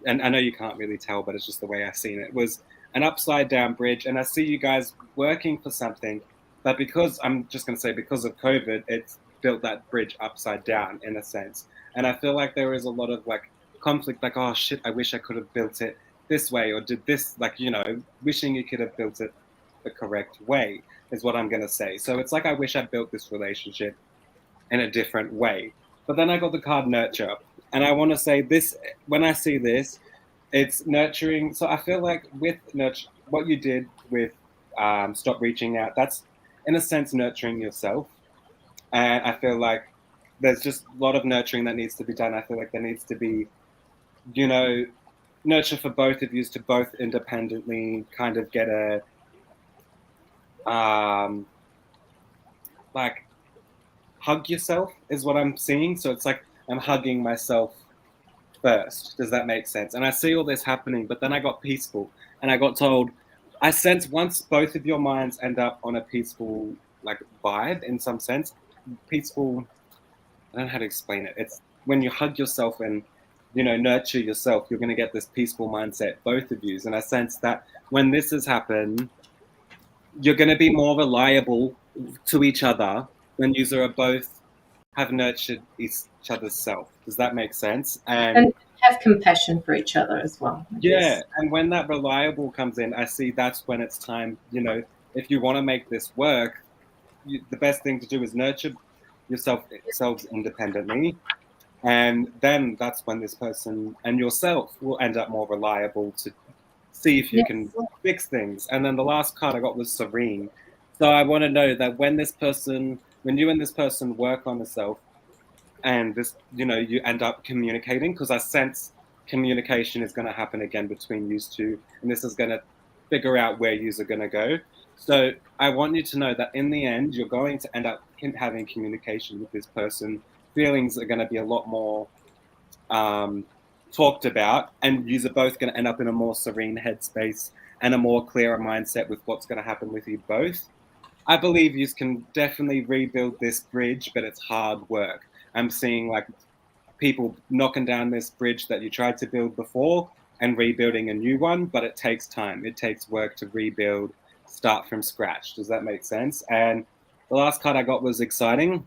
And I know you can't really tell, but it's just the way I seen it. It was an upside down bridge, and I see you guys working for something, but because I'm just going to say because of COVID, it's built that bridge upside down in a sense. And I feel like there is a lot of like conflict, like, oh shit, I wish I could have built it this way or did this, like, wishing you could have built it the correct way is what I'm going to say. So it's like I wish I built this relationship in a different way. But then I got the card nurture. And I want to say this, when I see this, it's nurturing. So I feel like with nurture, what you did with Stop Reaching Out, that's in a sense nurturing yourself. And I feel like there's just a lot of nurturing that needs to be done. I feel like there needs to be, nurture for both of you to both independently kind of get a, like, hug yourself is what I'm seeing. So it's like I'm hugging myself first. Does that make sense? And I see all this happening, but then I got peaceful and I got told, I sense once both of your minds end up on a peaceful, like, vibe in some sense, peaceful, I don't know how to explain it. It's when you hug yourself and, nurture yourself, you're going to get this peaceful mindset, both of you. And I sense that when this has happened, you're going to be more reliable to each other when you are both have nurtured each other's self. Does that make sense?
And have compassion for each other as well.
Yeah, and when that reliable comes in, I see that's when it's time, if you want to make this work, the best thing to do is nurture yourselves independently. And then that's when this person and yourself will end up more reliable to see if you can fix things. And then the last card I got was Serene. So I want to know that when you and this person work on yourself and this, you end up communicating, because I sense communication is going to happen again between you two, and this is going to figure out where you are going to go. So I want you to know that in the end, you're going to end up having communication with this person. Feelings are going to be a lot more talked about, and you're both going to end up in a more serene headspace and a more clearer mindset with what's going to happen with you both. I believe you can definitely rebuild this bridge, but it's hard work. I'm seeing like people knocking down this bridge that you tried to build before and rebuilding a new one, but it takes time. It takes work to rebuild, start from scratch. Does that make sense? And the last card I got was exciting.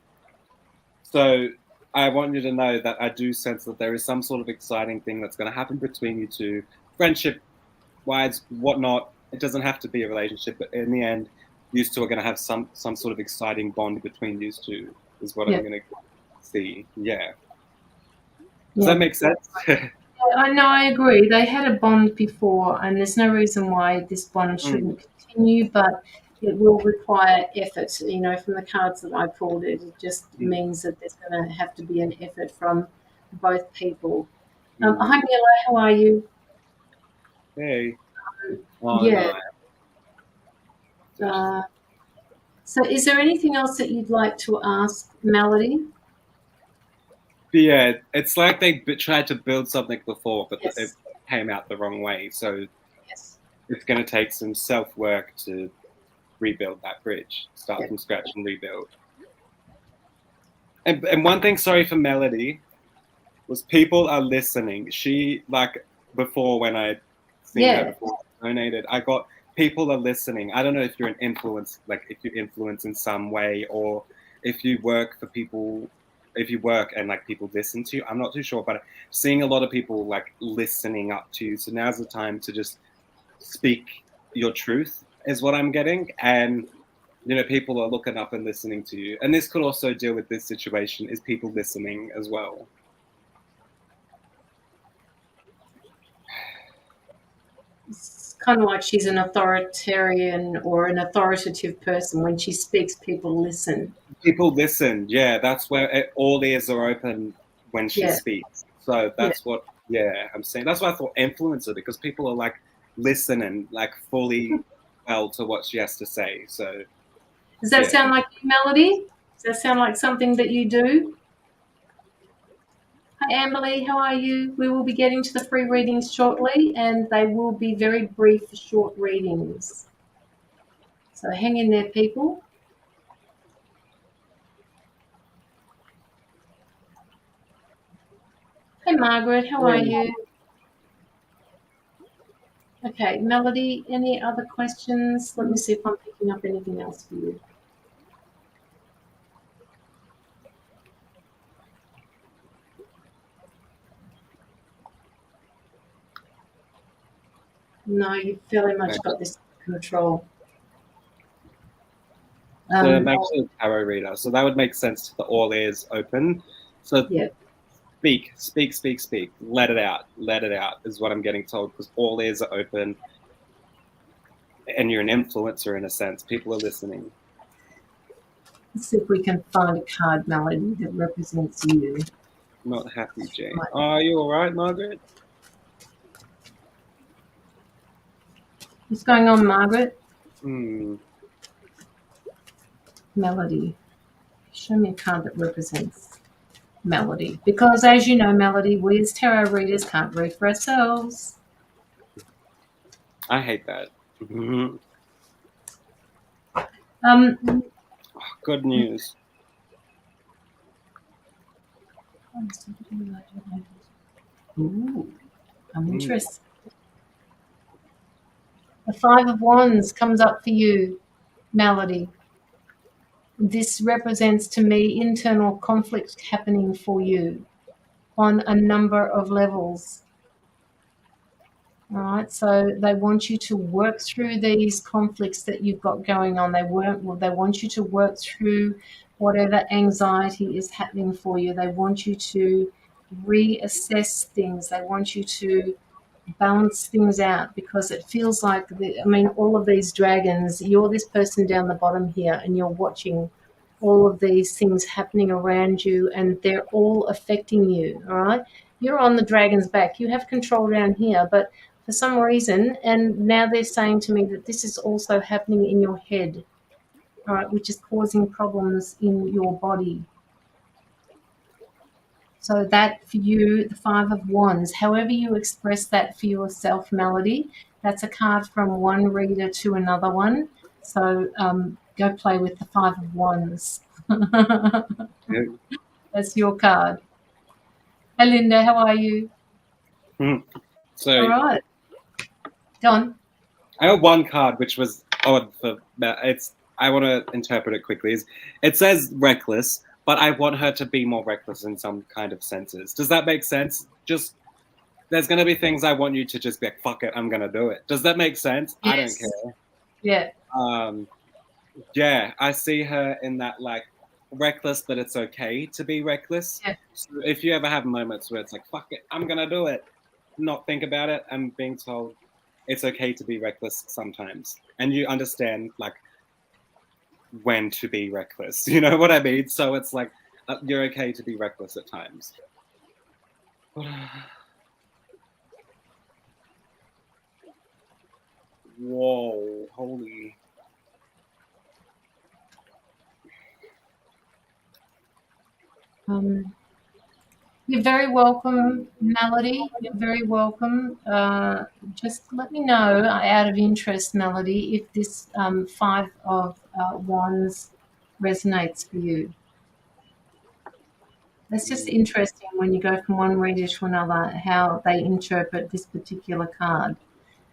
So I want you to know that I do sense that there is some sort of exciting thing that's going to happen between you two, friendship-wise, whatnot. It doesn't have to be a relationship, but in the end, you two are going to have some sort of exciting bond between you two, is what I'm going to see. Yeah. Does that make sense?
I know, I agree. They had a bond before, and there's no reason why this bond shouldn't continue, but it will require effort. From the cards that I pulled, it just means that there's going to have to be an effort from both people. Hi, Mila. How are you?
Hey.
So is there anything else that you'd like to ask Melody?
Yeah, it's like they tried to build something before, but
Yes.
it came out the wrong way. So
Yes.
it's going to take some self-work to rebuild that bridge, start
Yep.
from scratch and rebuild. And one thing, sorry for Melody, was people are listening. She, like, before when I seen her
Yeah.
before I donated, I got people are listening. I don't know if you're an influence, like if you influence in some way, or if you work for people, if you work and like people listen to you. I'm not too sure, but seeing a lot of people like listening up to you. So now's the time to just speak your truth is what I'm getting. And people are looking up and listening to you. And this could also deal with this situation, is people listening as well.
It's kind of like she's an authoritarian or an authoritative person. When she speaks, people listen.
People listen. Yeah, that's where all ears are open when she
Yeah.
speaks. So
Yeah.
that's what, yeah, I'm saying. That's why I thought influencer, because people are like listening like fully well to what she has to say. So
Does that
yeah.
sound like you, Melody? Does that sound like something that you do? Hi, Amberly. How are you? We will be getting to the free readings shortly, and they will be very brief, short readings. So hang in there, people. Hey, Margaret. How are you? Okay, Melody, any other questions? Let me see if I'm picking up anything else for you. No, you've fairly much got this under control.
So I'm actually a tarot reader. So that would make sense to the all ears open. So
yeah.
speak, speak, speak, speak. Let it out. Let it out is what I'm getting told, because all ears are open and you're an influencer in a sense. People are listening.
Let's see if we can find a card, Melody, that represents you.
Not happy, Jane. Oh, are you all right, Margaret?
What's going on, Margaret?
Hmm.
Melody. Show me a card that represents Melody. Because as you know, Melody, we as tarot readers can't read for ourselves.
I hate that. Good news.
Ooh, I'm interested. The Five of Wands comes up for you, Melody. This represents to me internal conflict happening for you on a number of levels. All right, so they want you to work through these conflicts that you've got going on. They want you to work through whatever anxiety is happening for you. They want you to reassess things. They want you to balance things out, because it feels like all of these dragons, you're this person down the bottom here and you're watching all of these things happening around you, and they're all affecting you. All right, you're on the dragon's back, you have control down here, but for some reason, and now they're saying to me that this is also happening in your head, all right, which is causing problems in your body. So that for you, the Five of Wands, however you express that for yourself, Melody, that's a card from one reader to another one. So go play with the Five of Wands. That's your card. Hey, Linda, how are you?
So
All right. Go on.
I have one card which was odd for it's. I want to interpret it quickly. It says reckless, but I want her to be more reckless in some kind of senses. Does that make sense? Just there's going to be things I want you to just be like, fuck it, I'm going to do it. Does that make sense?
Yes.
I don't care.
Yeah.
Yeah, I see her in that like reckless, but it's okay to be reckless.
Yeah.
So if you ever have moments where it's like, fuck it, I'm going to do it, not think about it, I'm being told it's okay to be reckless sometimes. And you understand like when to be reckless. You know what I mean? So it's like you're okay to be reckless at times. Whoa, holy.
You're very welcome, Melody. You're very welcome. Just let me know, out of interest, Melody, if this Five of Wands resonates for you. That's just interesting when you go from one reader to another, how they interpret this particular card.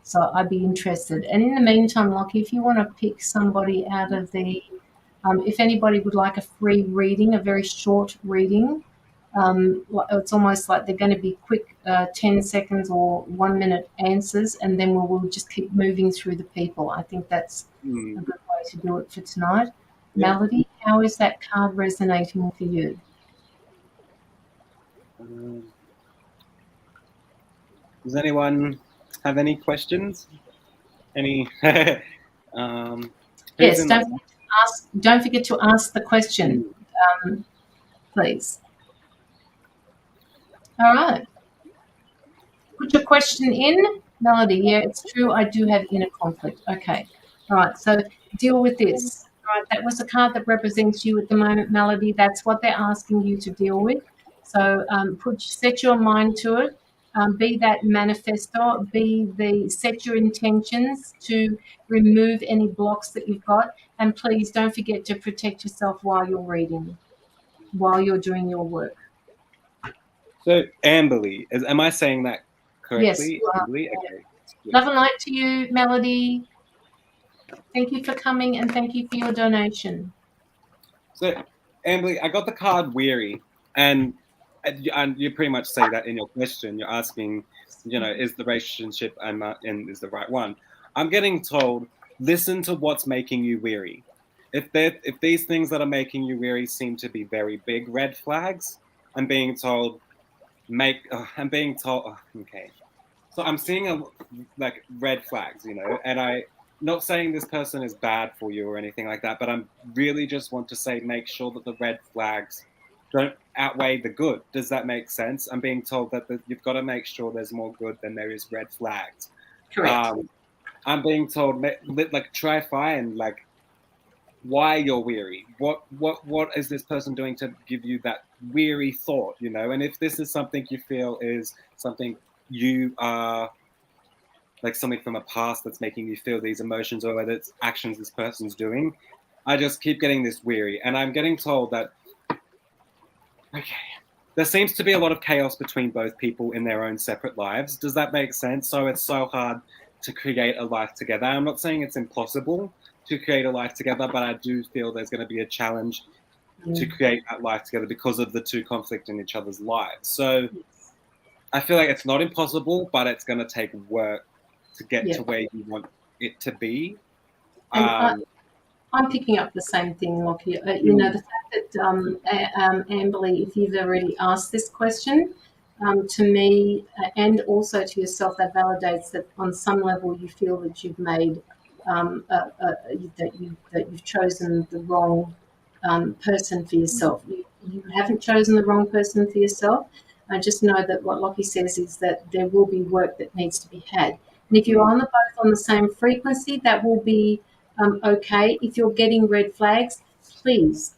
So I'd be interested. And in the meantime, Locky, if you want to pick somebody out of the, if anybody would like a free reading, a very short reading, it's almost like they're going to be quick 10 seconds or 1 minute answers, and then we'll just keep moving through the people. I think that's a good way to do it for tonight.
Yeah.
Melody, how is that card resonating for you?
Does anyone have any questions? Any?
Yes, don't forget to ask the question, please. All right. Put your question in, Melody. Yeah, it's true. I do have inner conflict. Okay. All right. So deal with this. All right. That was a card that represents you at the moment, Melody. That's what they're asking you to deal with. So set your mind to it. Be that manifestor. Set your intentions to remove any blocks that you've got. And please don't forget to protect yourself while you're reading, while you're doing your work.
So, Amberly, am I saying that correctly?
Yes, you are.
Amberly? Okay.
Love and light to you, Melody. Thank you for coming and thank you for your donation.
So, Amberly, I got the card Weary, and you pretty much say that in your question. You're asking, is the relationship I'm in is the right one? I'm getting told, listen to what's making you weary. If these things that are making you weary seem to be very big red flags, I'm being told, okay. So I'm seeing like red flags, and I not saying this person is bad for you or anything like that, but I'm really just want to say make sure that the red flags don't outweigh the good. Does that make sense? I'm being told that you've got to make sure there's more good than there is red flags.
Correct.
I'm being told like try find like why you're weary. What is this person doing to give you that weary thought? And if this is something you feel is something you are like something from a past that's making you feel these emotions, or whether it's actions this person's doing, I just keep getting this weary. And I'm getting told that, okay, there seems to be a lot of chaos between both people in their own separate lives. Does that make sense? So it's so hard to create a life together. I'm not saying it's impossible to create a life together, but I do feel there's going to be a challenge to create that life together because of the two conflict in each other's lives. So I feel like it's not impossible, but it's going to take work to get to where you want it to be.
And I'm picking up the same thing, Locky. The fact that Amberly, if you've already asked this question, to me and also to yourself, that validates that on some level you feel that you've made that you've chosen the wrong person for yourself. You haven't chosen the wrong person for yourself. I just know that what Locky says is that there will be work that needs to be had. And if you're both on the same frequency, that will be okay. If you're getting red flags, please,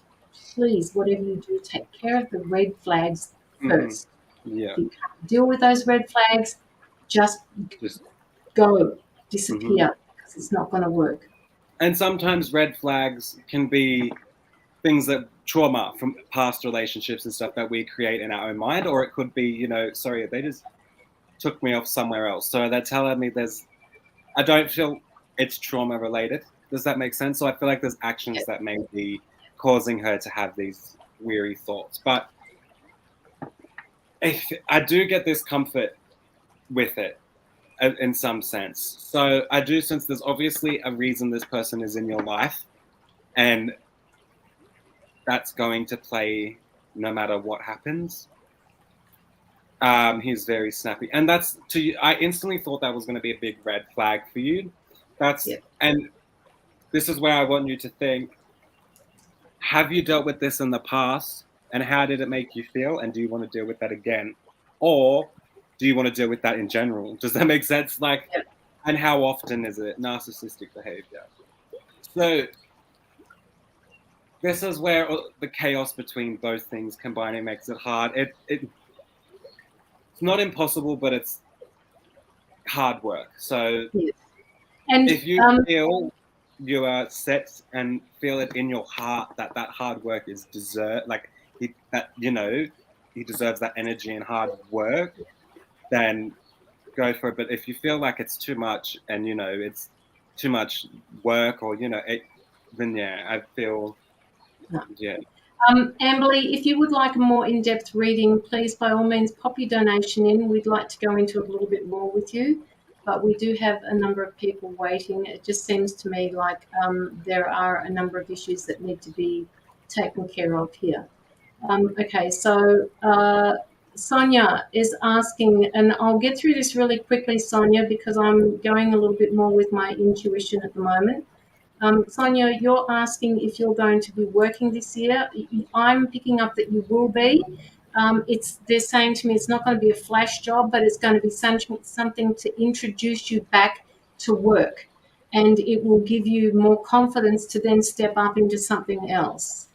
whatever you do, take care of the red flags first.
Yeah.
If you can't deal with those red flags, just go, disappear, because it's not going to work.
And sometimes red flags can be things that trauma from past relationships and stuff that we create in our own mind, or it could be, sorry, they just took me off somewhere else. So they're telling me I don't feel it's trauma related. Does that make sense? So I feel like there's actions that may be causing her to have these weary thoughts. But I do get this comfort with it in some sense. So I do sense there's obviously a reason this person is in your life, and that's going to play no matter what happens. He's very snappy, and that's to you. I instantly thought that was going to be a big red flag for you. And this is where I want you to think: have you dealt with this in the past, and how did it make you feel? And do you want to deal with that again, or do you want to deal with that in general? Does that make sense? And how often is it narcissistic behavior? So this is where the chaos between both things combining makes it hard. not impossible, but it's hard work. So
Yes. And
if you feel you are set and feel it in your heart that hard work is he deserves that energy and hard work, then go for it. But if you feel like it's too much and it's too much work, or then I feel yeah.
Amberly, if you would like a more in-depth reading, please by all means pop your donation in. We'd like to go into it a little bit more with you, but we do have a number of people waiting. It just seems to me like there are a number of issues that need to be taken care of here. Okay, so Sonia is asking, and I'll get through this really quickly, Sonia, because I'm going a little bit more with my intuition at the moment. Sonia, you're asking if you're going to be working this year. I'm picking up that you will be. They're saying to me it's not going to be a flash job, but it's going to be something to introduce you back to work, and it will give you more confidence to then step up into something else.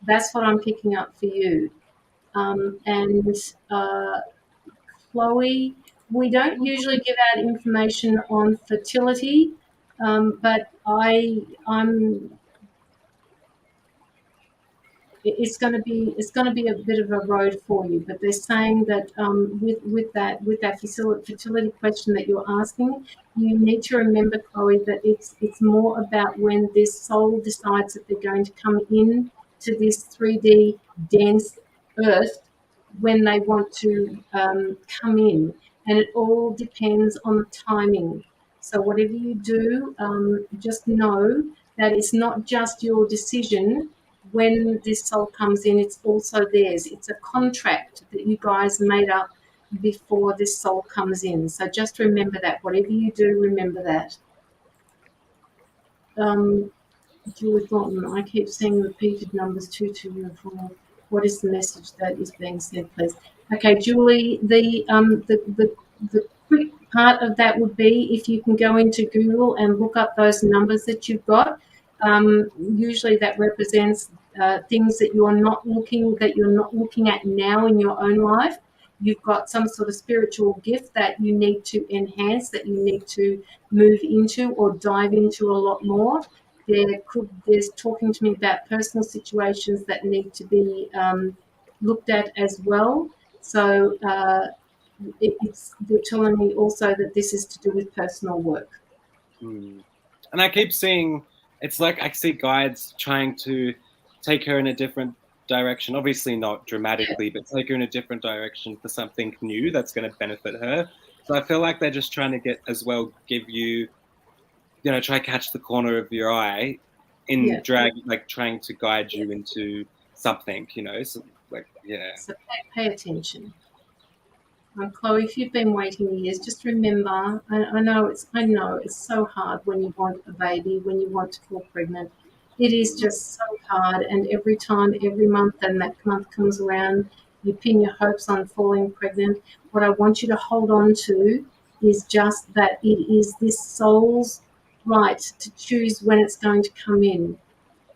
That's what I'm picking up for you. And Chloe, we don't usually give out information on fertility, but I'm it's going to be a bit of a road for you. But they're saying that with that fertility question that you're asking, you need to remember, Chloe, that it's more about when this soul decides that they're going to come in to this 3D dense earth, when they want to come in, and it all depends on the timing. So whatever you do, just know that it's not just your decision. When this soul comes in, it's also theirs. It's a contract that you guys made up before this soul comes in. So just remember that. Whatever you do, remember that. Julie Thornton, I keep seeing repeated numbers 2204. What is the message that is being sent, please? Okay, Julie, the quick part of that would be if you can go into Google and look up those numbers that you've got. Usually that represents things that you're not looking at now in your own life. You've got some sort of spiritual gift that you need to enhance, that you need to move into or dive into a lot more. There's talking to me about personal situations that need to be looked at as well. So they're telling me also that this is to do with personal work.
And I keep seeing, it's like I see guides trying to take her in a different direction. Obviously not dramatically, but take her in a different direction for something new that's going to benefit her. So I feel like they're just trying to give you, try catch the corner of your eye in drag, like trying to guide you into something, so
So pay attention. Chloe, if you've been waiting years, just remember, I know it's so hard when you want a baby, when you want to fall pregnant. It is just so hard, and every month, and that month comes around, you pin your hopes on falling pregnant. What I want you to hold on to is just that it is this soul's right to choose when it's going to come in.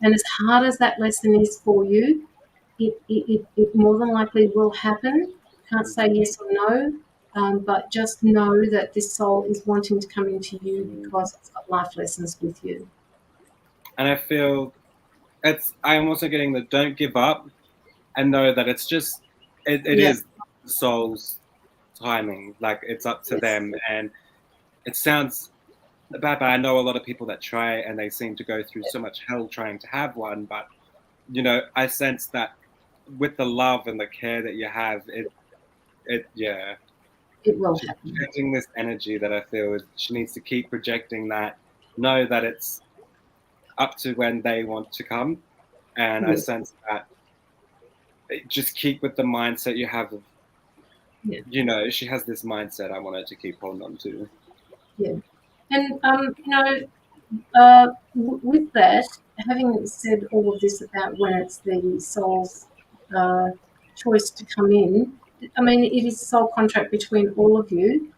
And as hard as that lesson is for you, it more than likely will happen. Can't say yes or no, but just know that this soul is wanting to come into you because it's got life lessons with you.
And I feel I'm also getting the don't give up, and know that it's just it is the soul's timing. Like it's up to them, and it sounds bad, but I know a lot of people that try and they seem to go through so much hell trying to have one. But I sense that with the love and the care that you have, it
will happen.
Projecting this energy that I feel she needs to keep projecting that. Know that it's up to when they want to come, and I sense that just keep with the mindset you have of, she has this mindset I want her to keep holding on to.
Yeah. And, with that, having said all of this about when it's the soul's choice to come in, I mean, it is a soul contract between all of you.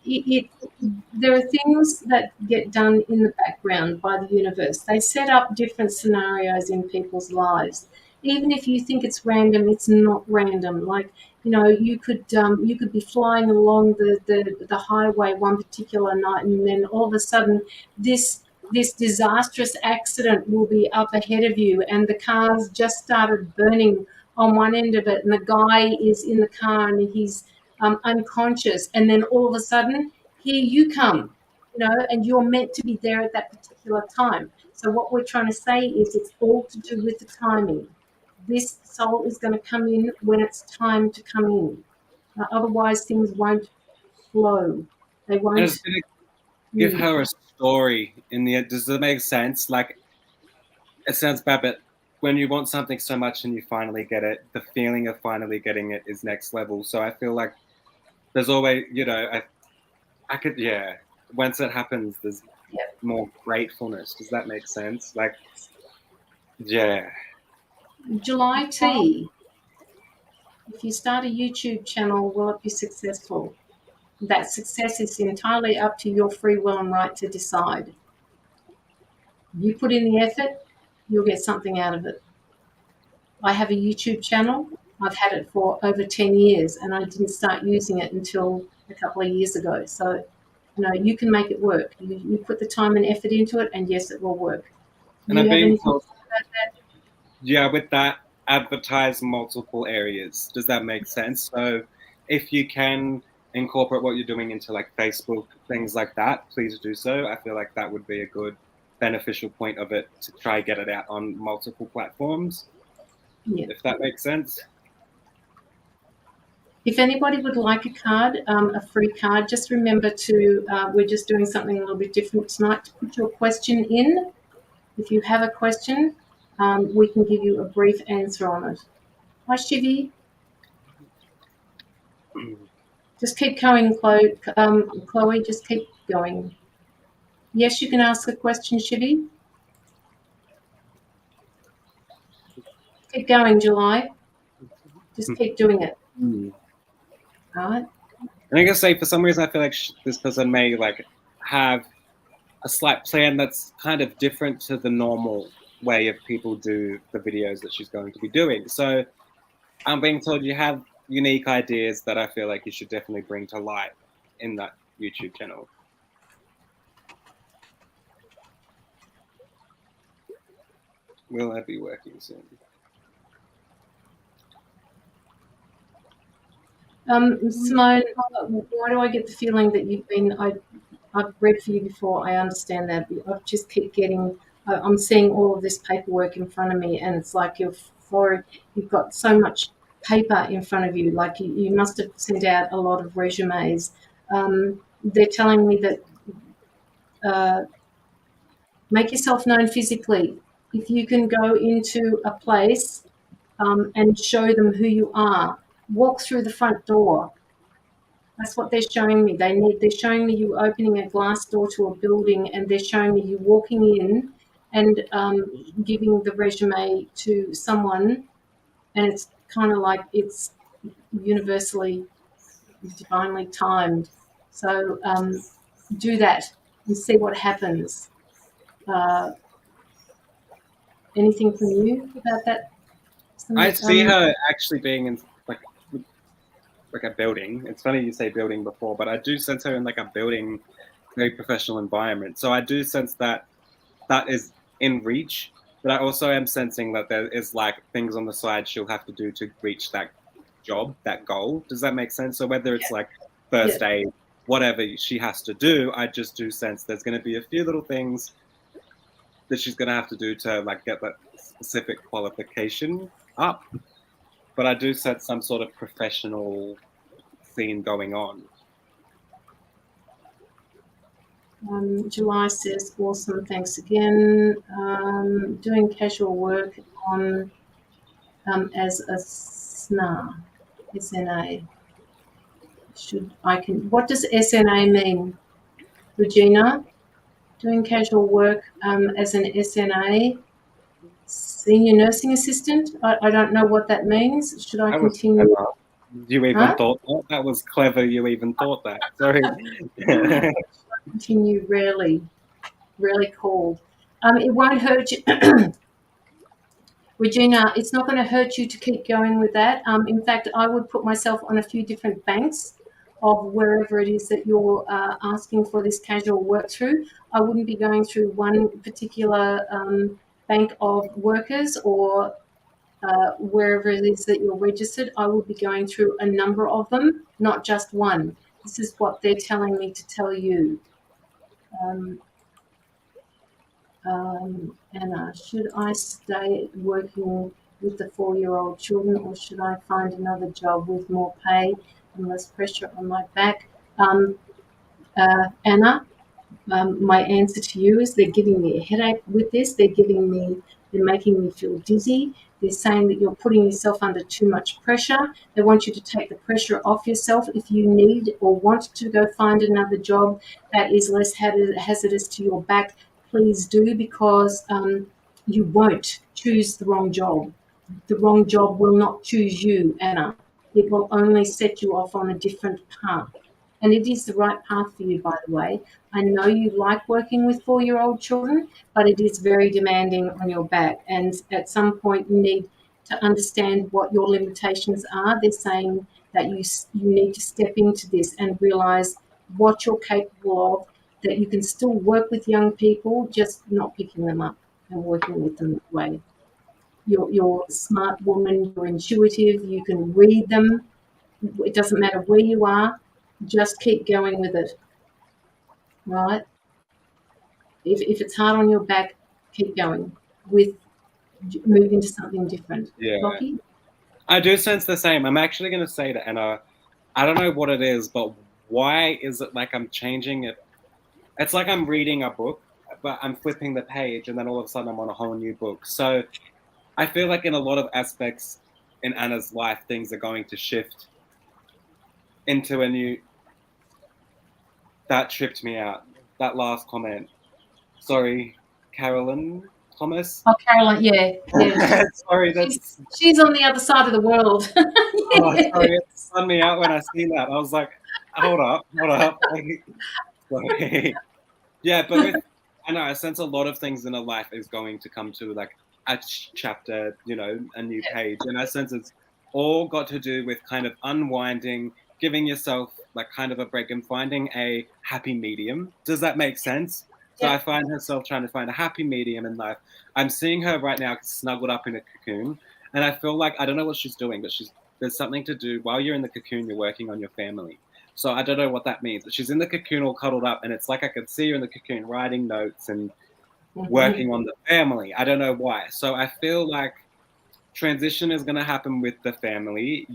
There are things that get done in the background by the universe. They set up different scenarios in people's lives. Even if you think it's random, it's not random. Like You know, you could be flying along the highway one particular night, and then all of a sudden this disastrous accident will be up ahead of you, and the car's just started burning on one end of it, and the guy is in the car and he's unconscious, and then all of a sudden here you come, you know, and you're meant to be there at that particular time. So what we're trying to say is it's all to do with the timing. This soul is going to come in when it's time to come in. Otherwise, things won't flow. They
I'm
won't.
just gonna give her a story in the end. Does that make sense? Like, it sounds bad, but when you want something so much and you finally get it, the feeling of finally getting it is next level. So I feel like there's always, you know, I could, yeah. Once it happens, there's more gratefulness. Does that make sense? Like, yeah.
July T. If you start a YouTube channel, will it be successful? That success is entirely up to your free will and right to decide. You put in the effort, you'll get something out of it. I have a YouTube channel. I've had it for over 10 years, and I didn't start using it until a couple of years ago. So, you know, you can make it work. You put the time and effort into it, and yes, it will work.
And I'm being told, yeah, with that, advertise multiple areas. Does that make sense? So if you can incorporate what you're doing into like Facebook, things like that, please do so. I feel like that would be a good beneficial point of it to try get it out on multiple platforms. Yeah. If that makes sense.
If anybody would like a card, a free card, just remember to, we're just doing something a little bit different tonight, to put your question in. If you have a question, we can give you a brief answer on it. Hi, Shivy. Just keep going, Chloe. Chloe, just keep going. Yes, you can ask a question, Shivy. Keep going, July. Just keep doing it. All right.
And I guess, like, for some reason, I feel like this person may like have a slight plan that's kind of different to the normal way of people do the videos that she's going to be doing. So I'm being told you have unique ideas that I feel like you should definitely bring to light in that YouTube channel. Will that be working soon?
Simone, why do I get the feeling that you've been, I've read for you before, I understand that, but I just keep getting, I'm seeing all of this paperwork in front of me, and it's like you've got so much paper in front of you, like you must have sent out a lot of resumes. They're telling me that make yourself known physically. If you can go into a place and show them who you are, walk through the front door. That's what they're showing me. They're showing me you opening a glass door to a building, and they're showing me you walking in and giving the resume to someone, and it's kind of like it's universally, divinely timed. So do that and see what happens. Anything from you about that?
I see her actually being in like a building. It's funny you say building before, but I do sense her in like a building, very professional environment. So I do sense that that is in reach, but I also am sensing that there is like things on the side she'll have to do to reach that job, that goal. Does that make sense? So whether it's like first aid, whatever she has to do, I just do sense there's going to be a few little things that she's going to have to do to like get that specific qualification up. But I do sense some sort of professional scene going on.
July says, awesome, thanks again. Doing casual work on as a SNA. What does SNA mean? Regina, doing casual work as an SNA, senior nursing assistant. I don't know what that means. Should I continue?
You even thought that? That was clever. You even thought that. Sorry.
Continue rarely called. It won't hurt you. Regina, it's not going to hurt you to keep going with that. In fact, I would put myself on a few different banks of wherever it is that you're asking for this casual work through. I wouldn't be going through one particular bank of workers or wherever it is that you're registered. I will be going through a number of them, not just one. This is what they're telling me to tell you. Anna, should I stay working with the 4-year-old children, or should I find another job with more pay and less pressure on my back? Anna, my answer to you is they're giving me a headache with this. They're making me feel dizzy. They're saying that you're putting yourself under too much pressure. They want you to take the pressure off yourself. If you need or want to go find another job that is less hazardous to your back, please do, because you won't choose the wrong job. The wrong job will not choose you, Anna. It will only set you off on a different path. And it is the right path for you, by the way. I know you like working with 4-year-old children, but it is very demanding on your back. And at some point, you need to understand what your limitations are. They're saying that you need to step into this and realize what you're capable of, that you can still work with young people, just not picking them up and working with them that way. You're a smart woman, you're intuitive, you can read them. It doesn't matter where you are, just keep going with it, right? If it's hard on your back, keep going with moving to something different.
Yeah.
Locky?
I do sense the same. I'm actually going to say that, Anna, I don't know what it is, but why is it like I'm changing it? It's like I'm reading a book, but I'm flipping the page, and then all of a sudden I'm on a whole new book. So I feel like in a lot of aspects in Anna's life, things are going to shift into a new... That tripped me out, that last comment. Sorry, Carolyn Thomas?
Oh, Caroline, yeah.
Sorry,
she's on the other side of the world.
Oh, sorry, it spun me out when I seen that. I was like, hold up. Sorry. Yeah, but I know, I sense a lot of things in a life is going to come to like a chapter, a new page. And I sense it's all got to do with kind of unwinding, giving yourself like kind of a break and finding a happy medium. Does that make sense? So I find herself trying to find a happy medium in life. I'm seeing her right now snuggled up in a cocoon. And I feel like, I don't know what she's doing, but there's something to do. While you're in the cocoon, you're working on your family. So I don't know what that means. But she's in the cocoon all cuddled up. And it's like I could see her in the cocoon writing notes and working on the family. I don't know why. So I feel like transition is going to happen with the family.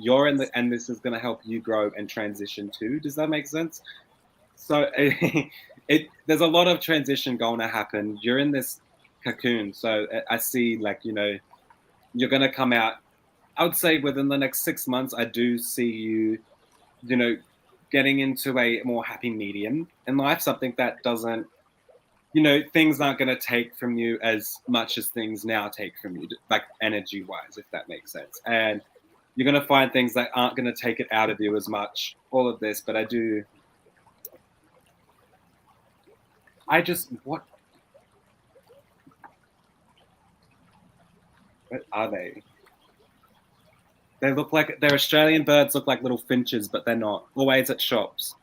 And this is going to help you grow and transition too. Does that make sense? So there's a lot of transition going to happen. You're in this cocoon. So I see like, you're going to come out. I would say within the next 6 months, I do see you, getting into a more happy medium in life, something that doesn't, things aren't going to take from you as much as things now take from you, like energy-wise, if that makes sense. And you're going to find things that aren't going to take it out of you as much, all of this. But what are they? They look like, they're Australian birds, look like little finches, but they're not. Always at shops.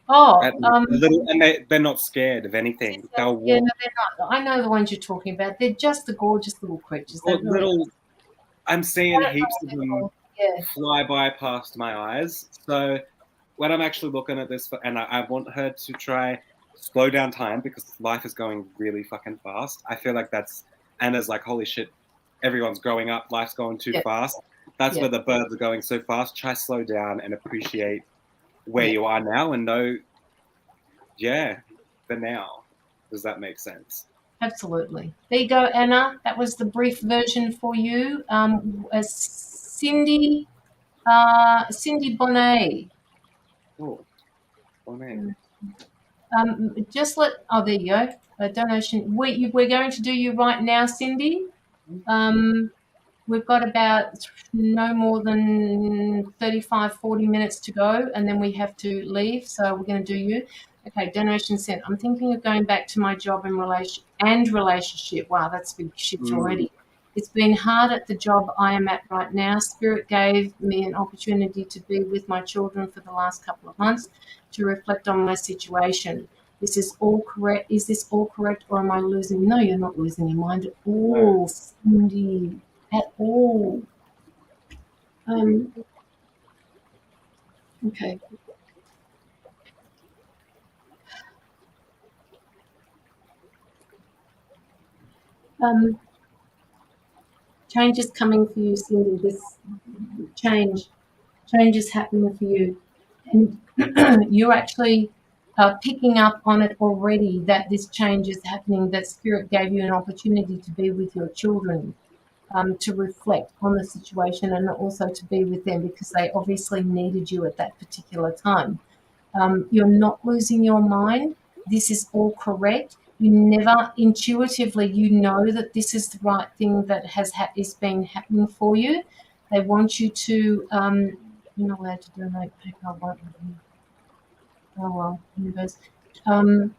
Oh,
and they're not scared of anything.
Yeah, no, they're not. I know the ones you're talking about. They're just the gorgeous little creatures.
I'm seeing heaps of them fly by past my eyes. So when I'm actually looking at this, and I want her to try slow down time because life is going really fucking fast. I feel like that's Anna's like, holy shit, everyone's growing up, life's going too fast. That's where the birds are going so fast. Try slow down and appreciate where you are now and know, the now. Does that make sense?
Absolutely. There you go, Anna. That was the brief version for you. Cindy Bonnet.
Oh, Bonnet.
There you go. A donation. We're going to do you right now, Cindy. We've got about no more than 35, 40 minutes to go, and then we have to leave. So we're going to do you. Okay, donation sent. I'm thinking of going back to my job and relationship. Wow, that's big shit already. It's been hard at the job I am at right now. Spirit gave me an opportunity to be with my children for the last couple of months to reflect on my situation. This is all correct. Is this all correct, or am I losing? No, you're not losing your mind at all, Cindy. At all. Okay. Change is coming for you, Cindy. This change is happening for you, and you're actually picking up on it already. That this change is happening. That Spirit gave you an opportunity to be with your children, to reflect on the situation, and also to be with them because they obviously needed you at that particular time. You're not losing your mind. This is all correct. You never intuitively, you know that this is the right thing that is been happening for you. They want you to, you're not allowed to donate paper. I won't. Oh well, universe. Hang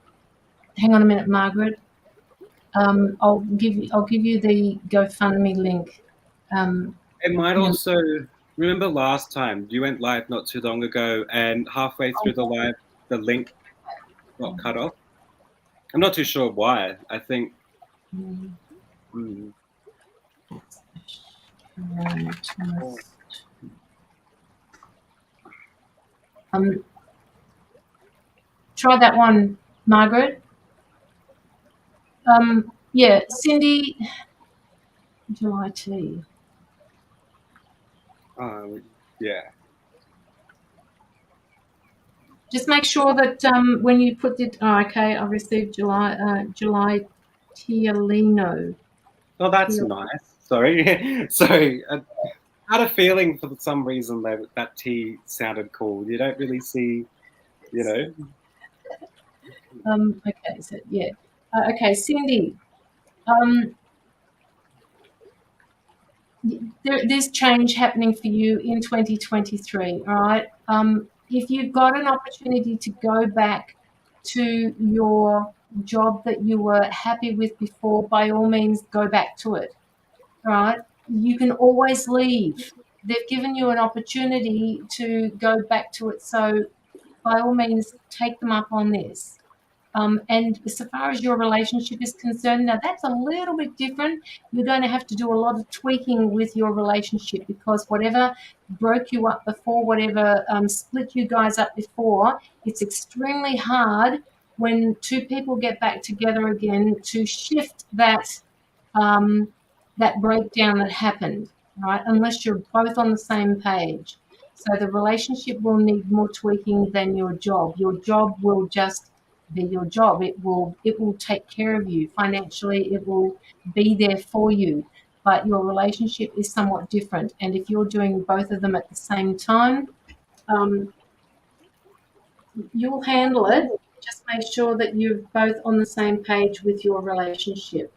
on a minute, Margaret. I'll give you the GoFundMe link.
It might also, remember last time you went live not too long ago, and halfway through the live, the link got cut off. I'm not too sure why. I think.
Try that one, Margaret. Yeah, Cindy. July tea.
Yeah.
Just make sure that when you put it, okay, I received July Tialino.
Oh, that's nice. Sorry. Sorry. I had a feeling for some reason that tea sounded cool. You don't really see, you know.
Okay, so yeah. Okay, Cindy. There's change happening for you in 2023, all right? If you've got an opportunity to go back to your job that you were happy with before, by all means, go back to it, all right? You can always leave. They've given you an opportunity to go back to it, so by all means, take them up on this. And so far as your relationship is concerned, now that's a little bit different. You're going to have to do a lot of tweaking with your relationship because whatever broke you up before, whatever split you guys up before, it's extremely hard when two people get back together again to shift that that breakdown that happened, right? Unless you're both on the same page. So the relationship will need more tweaking than your job. Your job will just be your job. It will take care of you financially. It will be there for you. But your relationship is somewhat different. And if you're doing both of them at the same time, you'll handle it. Just make sure that you're both on the same page with your relationship.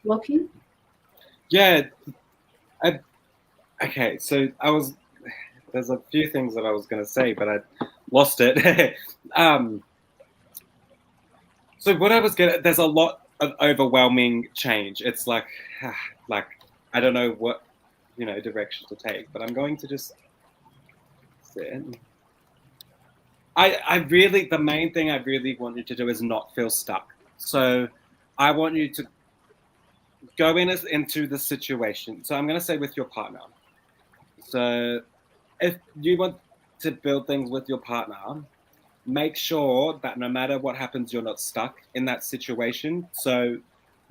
Locky?
Yeah. Okay, so there's a few things that I was going to say, but I lost it. So what I was there's a lot of overwhelming change. It's like I don't know what, direction to take, but I'm going to just sit. The main thing I really want you to do is not feel stuck. So I want you to go into the situation. So I'm going to say with your partner. So if you want to build things with your partner, make sure that no matter what happens, you're not stuck in that situation. So,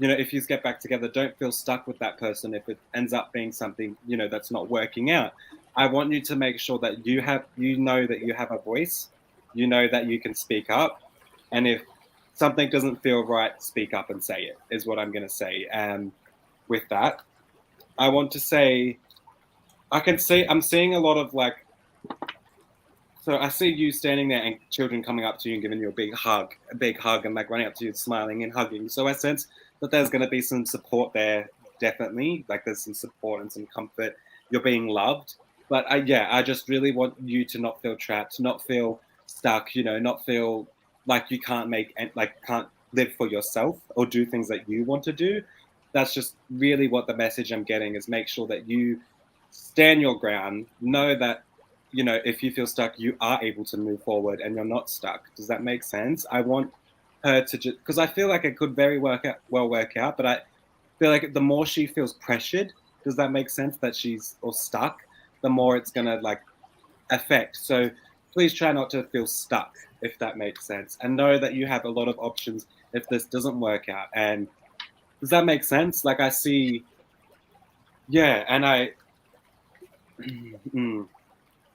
if you get back together, don't feel stuck with that person if it ends up being something, that's not working out. I want you to make sure that you know that you have a voice, that you can speak up. And if something doesn't feel right, speak up and say it, is what I'm going to say. With that, I want to say, I'm seeing a lot of so I see you standing there and children coming up to you and giving you a big hug and running up to you, smiling and hugging. So I sense that there's going to be some support there, definitely. There's some support and some comfort. You're being loved. But I just really want you to not feel trapped, not feel stuck, not feel like you can't can't live for yourself or do things that you want to do. that's just really what the message I'm getting is. Make sure that you stand your ground, know that, you know, if you feel stuck, you are able to move forward and you're not stuck. Does that make sense? I want her to just, because I feel like it could very work out, but I feel like the more she feels pressured, does that make sense, that she's or stuck, the more it's gonna like affect. So please try not to feel stuck, if that makes sense, and know that you have a lot of options if this doesn't work out. And does that make sense? Like I see, yeah, and I.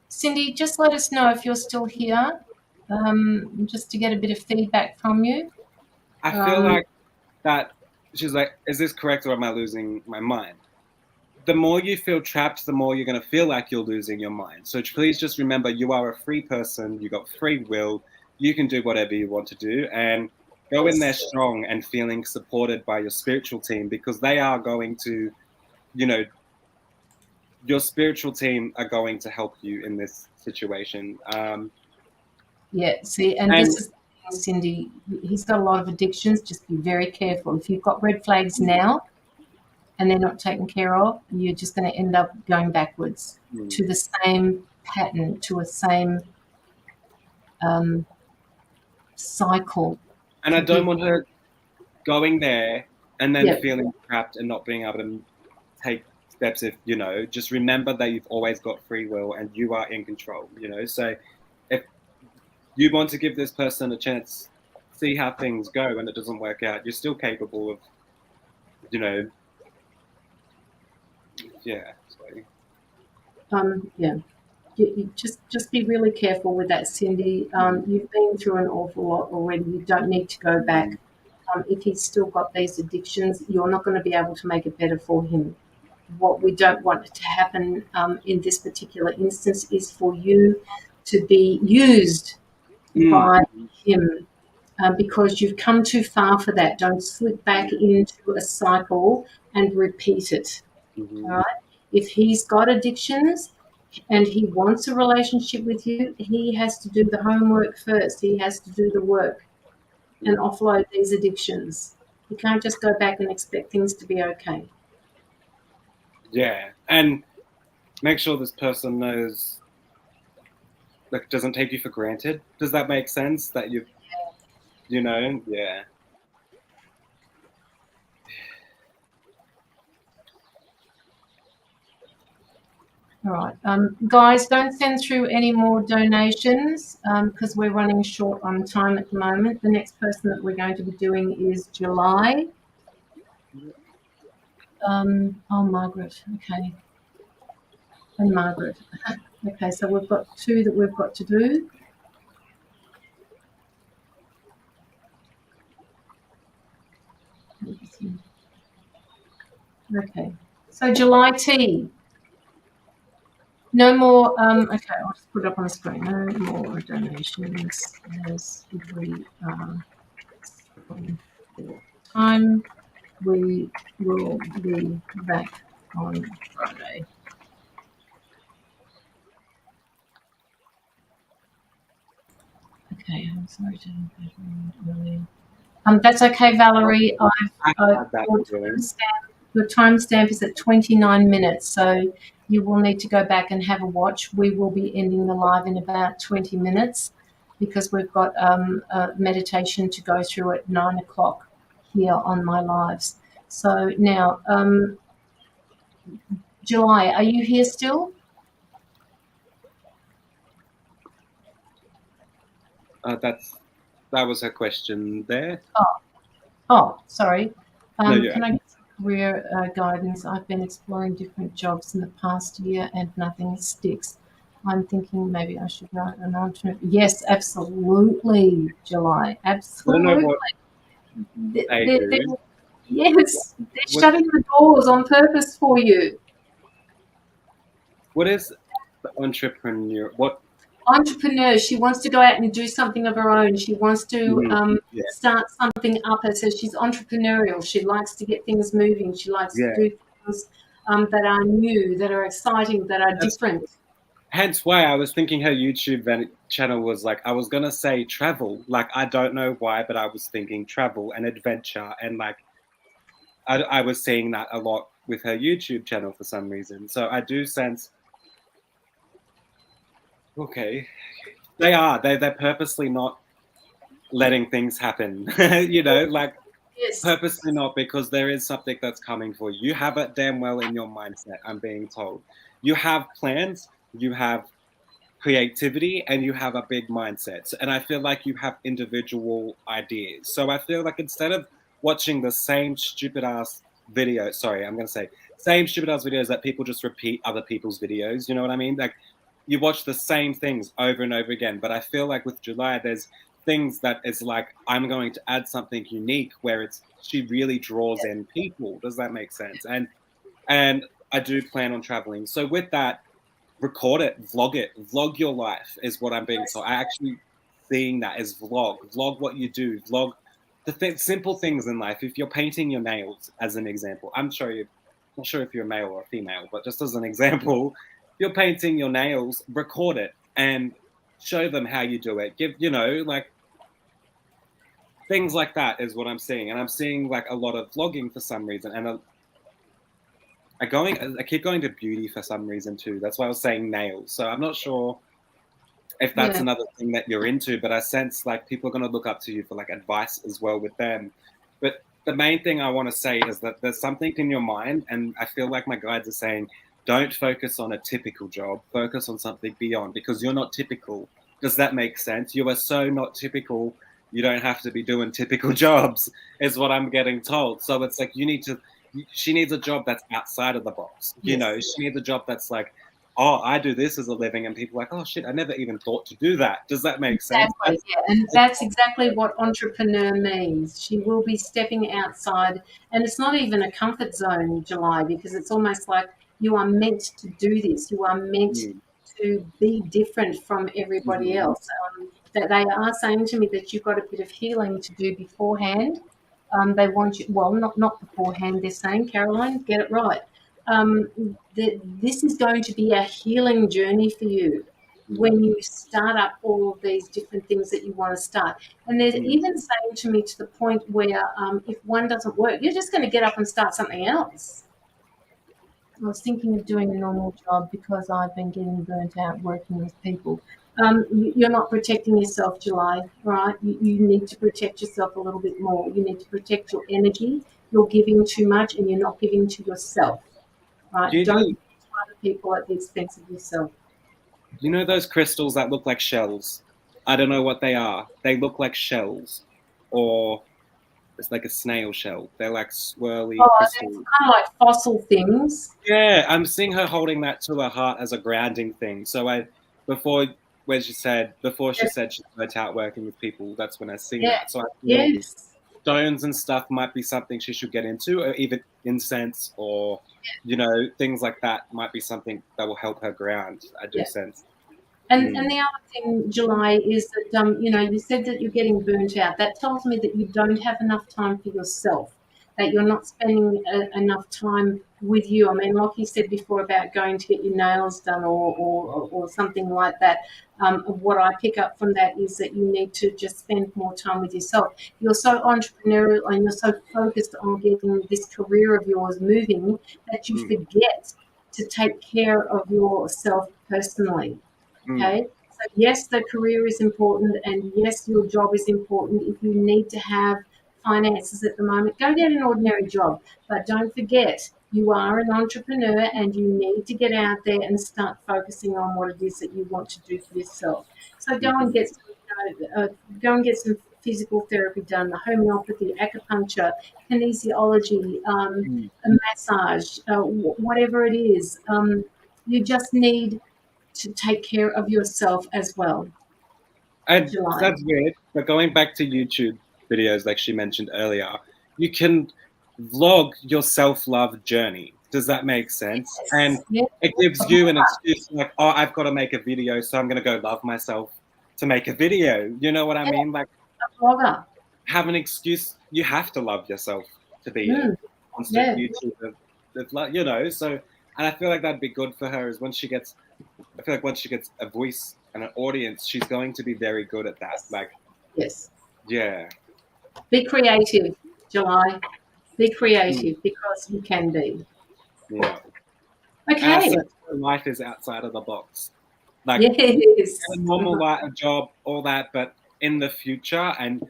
Cindy, just let us know if you're still here, just to get a bit of feedback from you.
I feel like that she's like, is this correct or am I losing my mind? The more you feel trapped, the more you're going to feel like you're losing your mind. So please just remember, you are a free person. You got free will. You can do whatever you want to do, and go in there strong and feeling supported by your spiritual team, because they are going to, you know, your spiritual team are going to help you in this situation.
Yeah, see, and this is Cindy, he's got a lot of addictions. Just be very careful. If you've got red flags now and they're not taken care of, you're just going to end up going backwards to the same pattern, to a same cycle.
And I don't want her going there and then feeling trapped and not being able to take steps. If, you know, just remember that you've always got free will and you are in control, you know. So if you want to give this person a chance, see how things go, and it doesn't work out, you're still capable of, you know, yeah.
Yeah. You just be really careful with that, Cindy. You've been through an awful lot already. You don't need to go back. If he's still got these addictions, you're not going to be able to make it better for him. What we don't want to happen in this particular instance is for you to be used by him, because you've come too far for that. Don't slip back into a cycle and repeat it. All right? If he's got addictions and he wants a relationship with you, he has to do the homework first. He has to do the work and offload these addictions. You can't just go back and expect things to be okay.
Yeah, and make sure this person knows, like, doesn't take you for granted. Does that make sense? That you know, yeah.
All right. Guys, don't send through any more donations because we're running short on time at the moment. The next person that we're going to be doing is July. Oh, Margaret. Okay. And Margaret. Okay, so we've got 2 that we've got to do. Okay. So July T. No more, okay, I'll just put it up on the screen. No more donations as we are on time. We will be back on Friday. Okay, I'm sorry to earlier. That's okay, Valerie. Your timestamp is at 29 minutes, so you will need to go back and have a watch. We will be ending the live in about 20 minutes because we've got a meditation to go through at 9 o'clock here on my lives. So now, July, are you here still?
That was her question there.
Oh, sorry.
No, yeah.
Can I get some career guidance? I've been exploring different jobs in the past year and nothing sticks. I'm thinking maybe I should write an alternate. Yes, absolutely, July. Absolutely.
I don't know what they do.
Yes, they're shutting the doors on purpose for you.
What is the entrepreneur? What?
Entrepreneur. She wants to go out and do something of her own. She wants to start something up. It says she's entrepreneurial. She likes to get things moving. She likes to do things that are new, that are exciting, that are different.
Hence why I was thinking her YouTube channel was like, I was going to say travel. Like, I don't know why, but I was thinking travel and adventure and like, I was seeing that a lot with her YouTube channel for some reason. So I do sense, okay, they're purposely not letting things happen, you know, like
Yes.
purposely not, because there is something that's coming for you. You have it damn well in your mindset, I'm being told. You have plans, you have creativity, and you have a big mindset. And I feel like you have individual ideas. So I feel like instead of watching the same stupid ass video, sorry, I'm going to say same stupid ass videos that people just repeat other people's videos, you know what I mean? Like you watch the same things over and over again. But I feel like with July, there's things that is like, I'm going to add something unique where it's, she really draws in people. Does that make sense? And I do plan on traveling. So with that, record it, vlog your life is what I'm being told. I actually seeing that as vlog what you do, vlog the simple things in life. If you're painting your nails, as an example, I'm not sure if you're a male or a female, but just as an example, if you're painting your nails, record it and show them how you do it. Give, you know, like things like that is what I'm seeing, and I'm seeing like a lot of vlogging for some reason, and I keep going to beauty for some reason too. That's why I was saying nails. So I'm not sure if that's
Yeah.
another thing that you're into, but I sense like people are going to look up to you for like advice as well with them. But the main thing I want to say is that there's something in your mind, and I feel like my guides are saying, don't focus on a typical job, focus on something beyond, because you're not typical. Does that make sense? You are so not typical. You don't have to be doing typical jobs, is what I'm getting told. So it's like she needs a job that's outside of the box. You
Yes.
know, she needs a job that's like, oh, I do this as a living, and people are like, oh shit, I never even thought to do that. Does that make sense?
Exactly, yeah, and that's exactly what entrepreneur means. She will be stepping outside, and it's not even a comfort zone, July, because it's almost like you are meant to do this. You are meant
Mm,
to be different from everybody
mhm,
else. That they are saying to me that you've got a bit of healing to do beforehand. They want you, well, not beforehand. They're saying, Caroline, get it right. This is going to be a healing journey for you when you start up all of these different things that you want to start. And they're
mm.
even saying to me to the point where if one doesn't work, you're just going to get up and start something else. I was thinking of doing a normal job because I've been getting burnt out working with people. You're not protecting yourself, July, right? You need to protect yourself a little bit more. You need to protect your energy. You're giving too much and you're not giving to yourself,
Do
right?
you
Don't
know?
give to other people at the expense of yourself.
You know those crystals that look like shells? I don't know what they are. They look like shells, or it's like a snail shell. They're like swirly
Oh, it's
crystals.
kind of like fossil things.
Yeah, I'm seeing her holding that to her heart as a grounding thing. So before before she
Yes,
said she's burnt out working with people, that's when I seen
yeah,
that. So I feel
yes.
stones and stuff might be something she should get into, or even incense, or you know, things like that might be something that will help her ground. I do
Yeah.
sense.
And
Mm,
the other thing, July, is that you said that you're getting burnt out. That tells me that you don't have enough time for yourself, that you're not spending enough time with you. I mean, like you said before about going to get your nails done or something like that. What I pick up from that is that you need to just spend more time with yourself. You're so entrepreneurial and you're so focused on getting this career of yours moving that you
mm,
forget to take care of yourself personally.
mm.
Okay. So yes, the career is important, and yes, your job is important. If you need to have finances at the moment, go get an ordinary job. But don't forget, you are an entrepreneur, and you need to get out there and start focusing on what it is that you want to do for yourself. So
Mhm,
go and get some physical therapy done, the homeopathy, acupuncture, kinesiology,
mm.
a massage, whatever it is. You just need to take care of yourself as well,
And
July.
that's weird, but going back to YouTube videos, like she mentioned earlier, you can vlog your self-love journey. Does that make sense? And
Yes. Yeah.
it gives you an excuse like, oh, I've got to make a video, so I'm going to go love myself to make a video. You know what I
Yeah.
mean? Like,
A blogger.
have an excuse. You have to love yourself to be a
Mm,
constant
yeah.
YouTuber. You know, so, and I feel like that'd be good for her is when she gets, I feel like once she gets a voice and an audience, she's going to be very good at that.
Yes.
Like,
Yes.
yeah.
Be creative, July. Be creative because you can be.
Yeah.
Okay.
Life is outside of the box. Like,
Yes.
a normal life, a job, all that, but in the future, and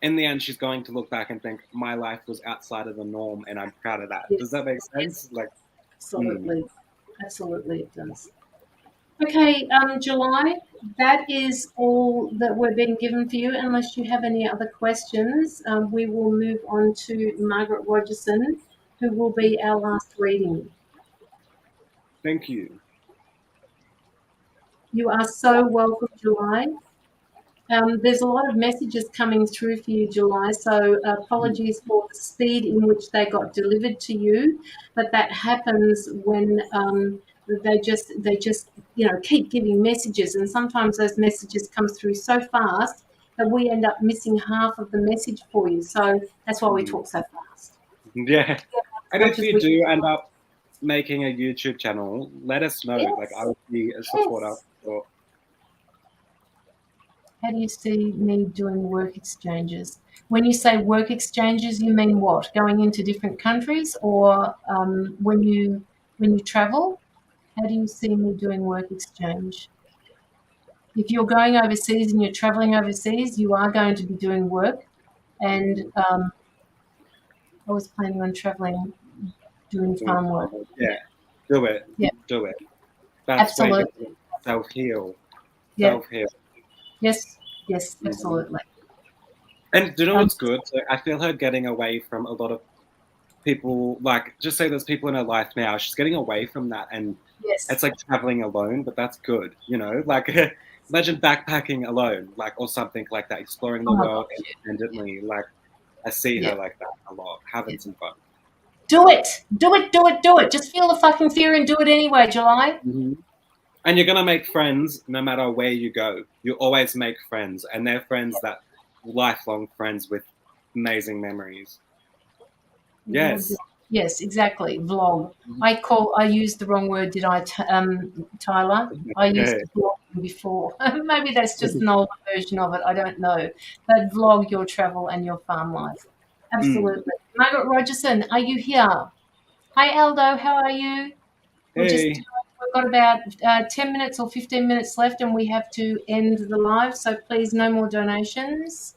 in the end, she's going to look back and think, my life was outside of the norm, and I'm proud of that.
Yes.
Does that make sense?
Yes.
Like,
Absolutely. Absolutely, it does. Okay, July, that is all that we're being given for you. Unless you have any other questions, we will move on to Margaret Rogerson, who will be our last reading.
thank you.
You are so welcome, July. There's a lot of messages coming through for you, July, so apologies for the speed in which they got delivered to you, but that happens when they just keep giving messages, and sometimes those messages come through so fast that we end up missing half of the message for you. So that's why we talk so fast.
Yeah.
As
And
much
if
as
you
we
do
can.
end up making a YouTube channel, let us know. Like, I
Yes.
would be a supporter.
Yes.
Or,
How do you see me doing work exchanges? When you say work exchanges, you mean what? Going into different countries, or when you travel? How do you see me doing work exchange? If you're going overseas and you're traveling overseas, you are going to be doing work. And I was planning on traveling, doing farm work.
yeah, do it.
Yeah,
Do it. That's where you're
absolutely.
going to self-heal.
Yeah.
Self-heal.
Yes. Yes.
Mhm.
Absolutely.
And do you know
Um,
what's good? So I feel her getting away from a lot of people, like, just say there's people in her life now, she's getting away from that, and
yes.
it's like traveling alone, but that's good, like, imagine backpacking alone, like, or something like that, exploring the
Oh my
world
gosh.
independently. Like, I see
Yeah.
her like that a lot,
Yeah.
having some fun.
Do it. Do it. Do it. Do it. Just feel the fucking fear and do it anyway, July.
Mm-hmm. And you're gonna make friends no matter where you go. You always make friends, and they're friends that lifelong friends with amazing memories. Yes.
Yes, exactly. Vlog.
Mhm.
I used the wrong word, did I, Tyler? I used
Okay.
vlogging before. Maybe that's just an older version of it. I don't know. But vlog your travel and your farm life.
Mm.
Absolutely. Margaret Rogerson, are you here? Hi, Aldo. How are you? We'll just
Hey.
we've got about 10 minutes or 15 minutes left, and we have to end the live. So please, no more donations.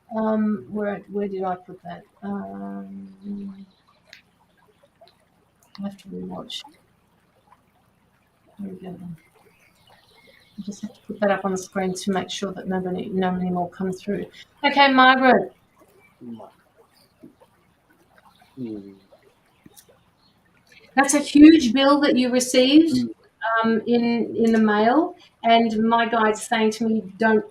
Where did I put that? I have to rewatch. There we go. I just have to put that up on the screen to make sure that nobody more come through. Okay, Margaret,
Mm.
that's a huge bill that you received
Mm.
in the mail, and my guide's saying to me, don't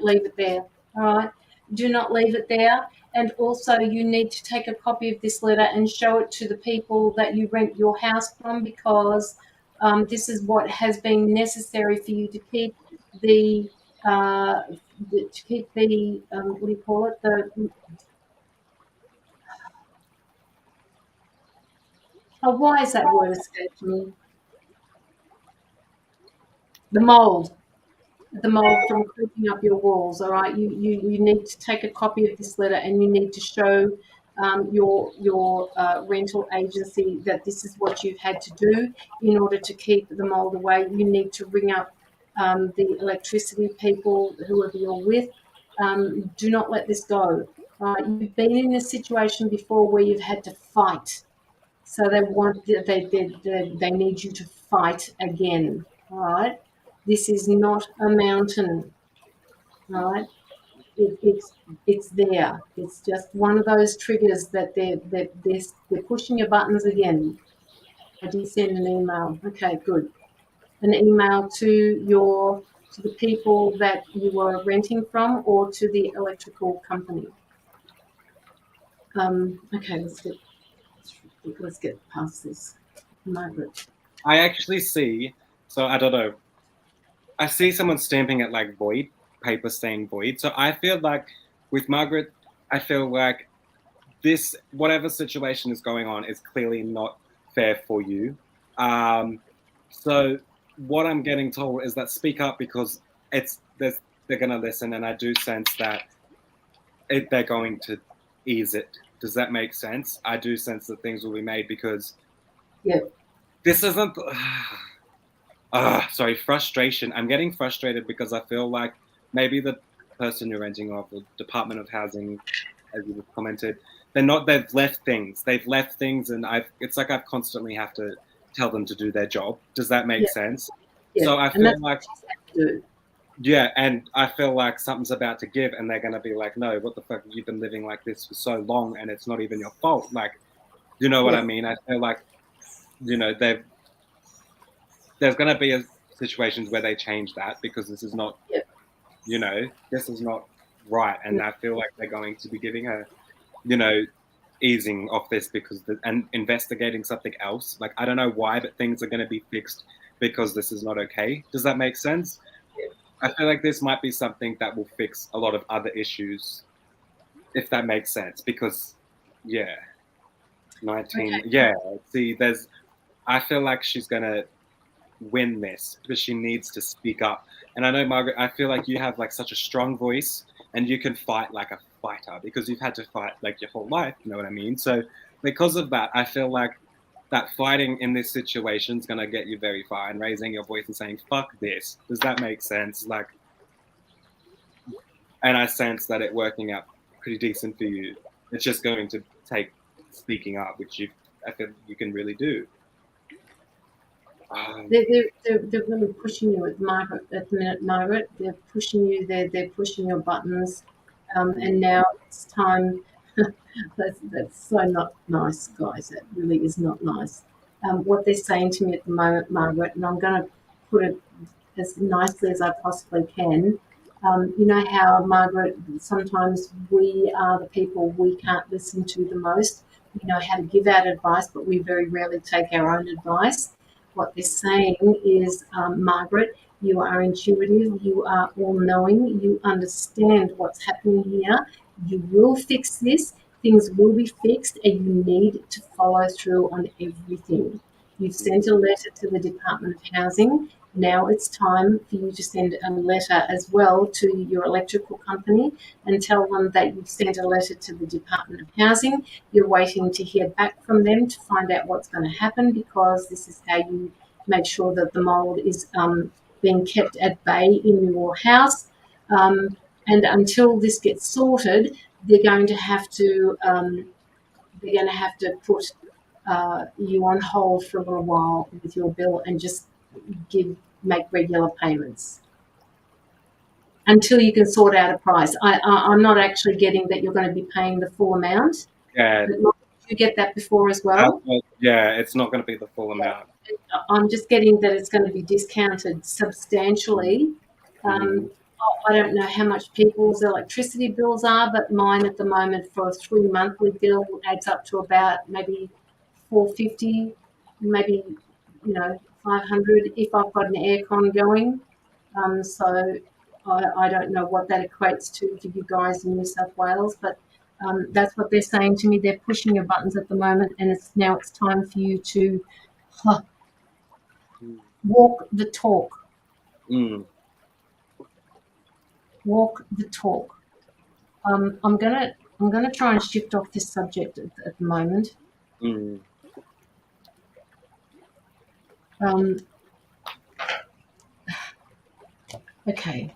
leave it there. All right, do not leave it there. And also, you need to take a copy of this letter and show it to the people that you rent your house from, because this is what has been necessary for you to keep the what do you call it, the why is that word escaped me, the mold, from creeping up your walls. All right, you need to take a copy of this letter and you need to show your rental agency that this is what you've had to do in order to keep the mold away. You need to ring up the electricity people, whoever you're with. Do not let this go. You've been in a situation before where you've had to fight, so they need you to fight again. All right. This is not a mountain, right? It's there. It's just one of those triggers that they're pushing your buttons again. I did send an email. Okay, good. An email to the people that you were renting from, or to the electrical company. Okay, let's get past this. Margaret.
I actually see. So I don't know. I see someone stamping it like void, paper saying void. So I feel like with Margaret, I feel like this, whatever situation is going on, is clearly not fair for you. Um, so what I'm getting told is that speak up, because they're going to listen, and I do sense that they're going to ease it. Does that make sense? I do sense that things will be made because
this
isn't. Sorry, frustration. I'm getting frustrated because I feel like maybe the person you're renting off, the Department of Housing, as you commented, they've left things. And it's like I've constantly have to tell them to do their job. Does that make sense? So I feel like, yeah, and I feel like something's about to give and they're going to be like, no, what the fuck, you've been living like this for so long and it's not even your fault. Like, you know what I mean? I feel like, there's going to be situations where they change that because this is not, this is not right. And I feel like they're going to be giving her, easing off this and investigating something else. Like, I don't know why, but things are going to be fixed because this is not okay. Does that make sense? I feel like this might be something that will fix a lot of other issues, if that makes sense. Because, 19, see, I feel like she's going to win this because she needs to speak up. And I know, Margaret, I feel like you have like such a strong voice and you can fight like a fighter because you've had to fight like your whole life, you know what I mean? So because of that, I feel like that fighting in this situation is going to get you very far and raising your voice and saying, fuck this. Does that make sense? Like, and I sense that it working out pretty decent for you. It's just going to take speaking up, which I feel you can really do.
They're really pushing you at the minute, Margaret. They're pushing you. They're pushing your buttons, and now it's time. That's so not nice, guys. That really is not nice. What they're saying to me at the moment, Margaret, and I'm going to put it as nicely as I possibly can. You know how, Margaret, sometimes we are the people we can't listen to the most. We know how to give out advice, but we very rarely take our own advice. What they're saying is, Margaret, you are intuitive, you are all-knowing, you understand what's happening here. You will fix this, things will be fixed, and you need to follow through on everything. You've sent a letter to the Department of Housing. Now it's time for you to send a letter as well to your electrical company and tell them that you've sent a letter to the Department of Housing. You're waiting to hear back from them to find out what's going to happen, because this is how you make sure that the mold is being kept at bay in your house. And until this gets sorted, they're going to have to put you on hold for a little while with your bill and just make regular payments until you can sort out a price. I'm not actually getting that you're going to be paying the full amount.
Yeah.
Did you get that before as well?
Yeah, it's not going to be the full amount.
I'm just getting that it's going to be discounted substantially. I don't know how much people's electricity bills are, but mine at the moment for a 3 monthly bill adds up to about maybe $450, maybe 500 if I've got an aircon going. So I don't know what that equates to for you guys in New South Wales, but that's what they're saying to me. They're pushing your buttons at the moment, and it's time for you to walk the talk. Walk the talk. I'm gonna try and shift off this subject at the moment. Okay.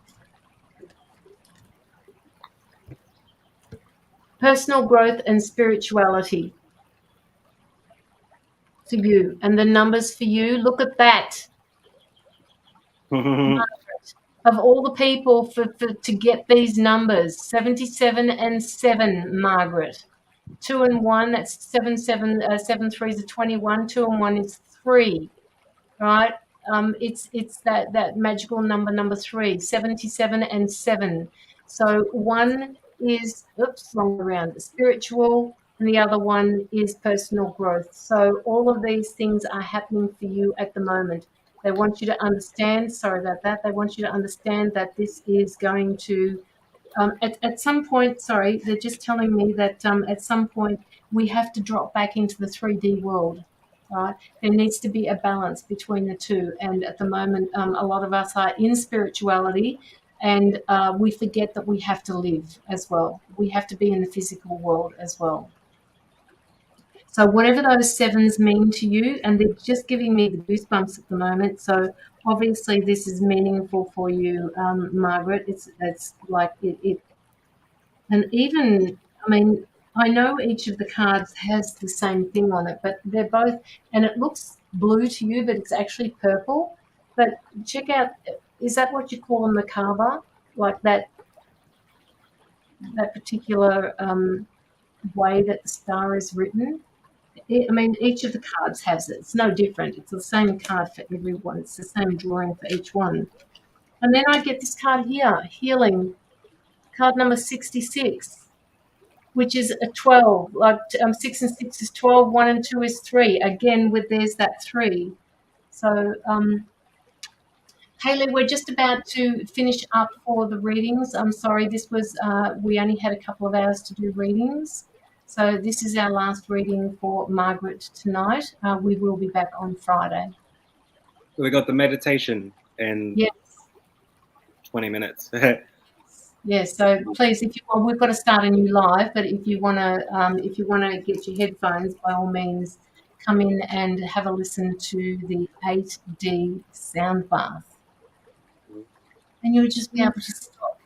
Personal growth and spirituality for you, and the numbers for you. Look at that. Of all the people to get these numbers, 77 and 7, Margaret. 2 and 1, that's 7 threes are 21. 2 and 1 is 3, right? It's that magical number 3, 77 and 7. So one is wrong around, spiritual, and the other one is personal growth. So all of these things are happening for you at the moment. They want you to understand, sorry about that, they want you to understand that this is going to, at some point, sorry, they're just telling me that at some point we have to drop back into the 3D world, right? There needs to be a balance between the two. And at the moment, a lot of us are in spirituality, and we forget that we have to live as well. We have to be in the physical world as well. So whatever those sevens mean to you, and they're just giving me the goosebumps at the moment. So obviously this is meaningful for you, Margaret. It's like it, and even, I mean, I know each of the cards has the same thing on it, but they're both, and it looks blue to you, but it's actually purple. But check out, is that what you call a macabre? Like that particular way that the star is written? I mean, each of the cards has it. It's no different. It's the same card for everyone. It's the same drawing for each one. And then I get this card here, Healing, card number 66, which is a 12. Like 6 and 6 is 12, 1 and 2 is 3. Again, there's that 3. So, Haley, we're just about to finish up for the readings. I'm sorry, this was, we only had a couple of hours to do readings. So this is our last reading for Margaret tonight. We will be back on Friday.
So we got the meditation in 20 minutes.
Yes, so please, if you want, we've got to start a new live, but if you want to get your headphones, by all means, come in and have a listen to the 8D sound bath. And you'll just be able to stop.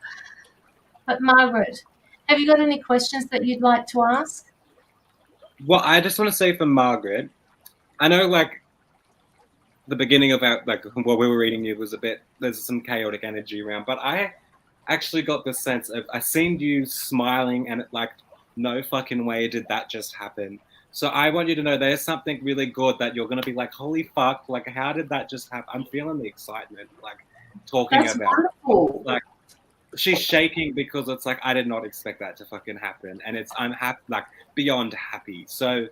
But Margaret, have you got any questions that you'd like to ask?
Well, I just want to say for Margaret, I know like the beginning of our, like what we were reading you was a bit, there's some chaotic energy around, but I actually got the sense of, I seen you smiling and like, no fucking way did that just happen. So I want you to know there's something really good that you're going to be like, holy fuck, like how did that just happen? I'm feeling the excitement, like talking
That's
about
wonderful.
Like she's shaking because it's like, I did not expect that to fucking happen. And I'm happy, like beyond happy. So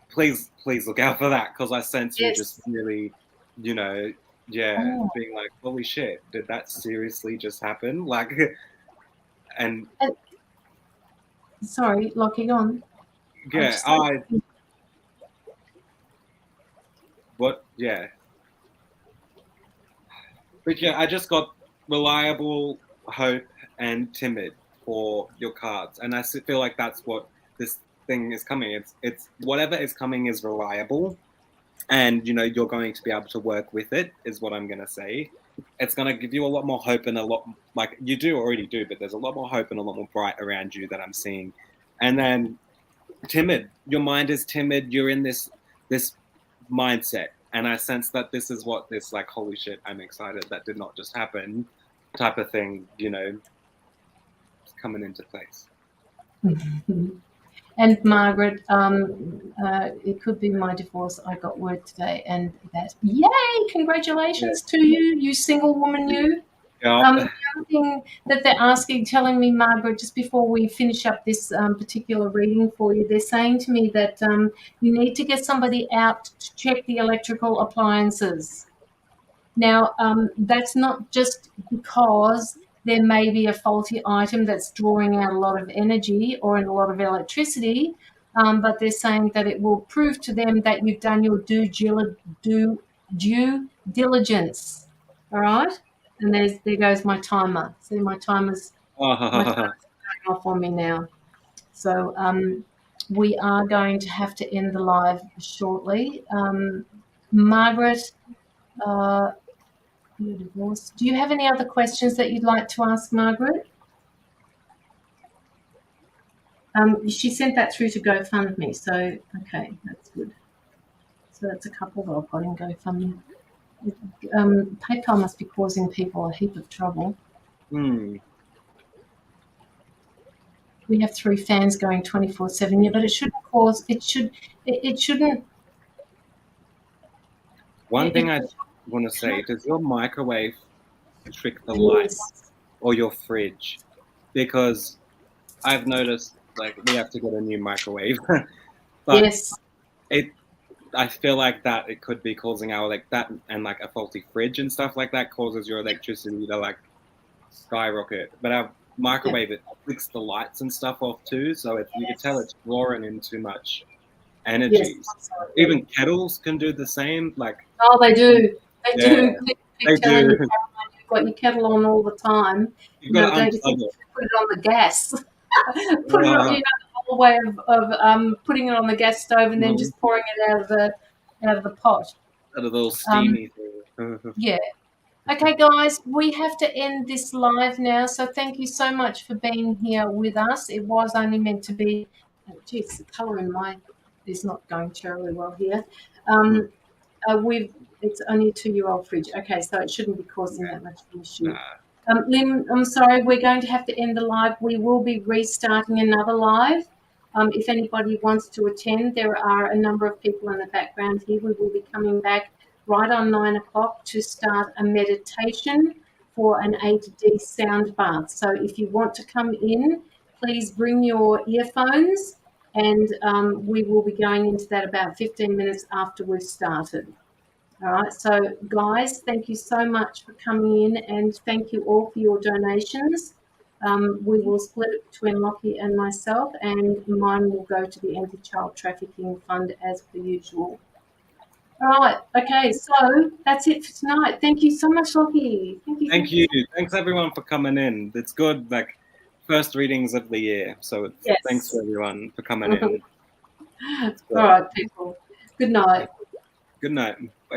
please look out for that, because I sense you just really, you know, being like, holy shit, did that seriously just happen? Like, and
sorry, Locky, on.
Yeah, but I just got reliable, hope, and timid for your cards, and I feel like that's what this thing is coming. It's whatever is coming is reliable, and you know you're going to be able to work with it. Is what I'm gonna say. It's gonna give you a lot more hope and a lot like you already do, but there's a lot more hope and a lot more bright around you that I'm seeing, and then timid. Your mind is timid. You're in this mindset, and I sense that this is what this like holy shit, I'm excited that did not just happen type of thing, you know, coming into place.
And Margaret, it could be my divorce. I got word today, and that yay! Congratulations to you, you single woman, you. The other thing that they're telling me, Margaret, just before we finish up this particular reading for you, they're saying to me that you need to get somebody out to check the electrical appliances. Now, that's not just because there may be a faulty item that's drawing out a lot of energy or a lot of electricity, but they're saying that it will prove to them that you've done your due diligence. All right? And there goes my timer. See, my timer's going off on me now. So we are going to have to end the live shortly. Margaret, divorce. Do you have any other questions that you'd like to ask Margaret? She sent that through to GoFundMe, so okay, that's good. So that's a couple that I've got in GoFundMe. PayPal must be causing people a heap of trouble. We have 3 fans going 24/7, but it shouldn't cause. It shouldn't.
One thing I want to say: does your microwave trick the lights or your fridge? Because I've noticed, like, we have to get a new microwave. But
yes.
I feel like that it could be causing our like that and like a faulty fridge and stuff like that causes your electricity to like skyrocket. But our microwave it flicks the lights and stuff off too, so you can tell it's drawing in too much energy.
Yes,
even kettles can do the same. Like
they do. They do.
They do.
You've got your kettle on all the time.
You've got
don't you think you put it on the gas? Put it on, old way of putting it on the gas stove and then just pouring it out of the pot.
Out of those steamy things.
Yeah. Okay, guys, we have to end this live now. So thank you so much for being here with us. It was only meant to be. Oh, geez, the colour in mine is not going terribly well here. It's only a 2-year-old fridge. Okay, so it shouldn't be causing that much of an issue. Lynn, I'm sorry, we're going to have to end the live. We will be restarting another live. If anybody wants to attend, there are a number of people in the background here. We will be coming back right on 9 o'clock to start a meditation for an 8D sound bath. So if you want to come in, please bring your earphones, and we will be going into that about 15 minutes after we've started. All right, so guys, thank you so much for coming in, and thank you all for your donations. We will split it between Locky and myself, and mine will go to the Anti-Child Trafficking Fund as per usual. All right, okay, so that's it for tonight. Thank you so much, Locky.
Thank you. Thanks everyone for coming in. It's good, like first readings of the year. So thanks to everyone for coming in.
All right, people. Good night.
Good night.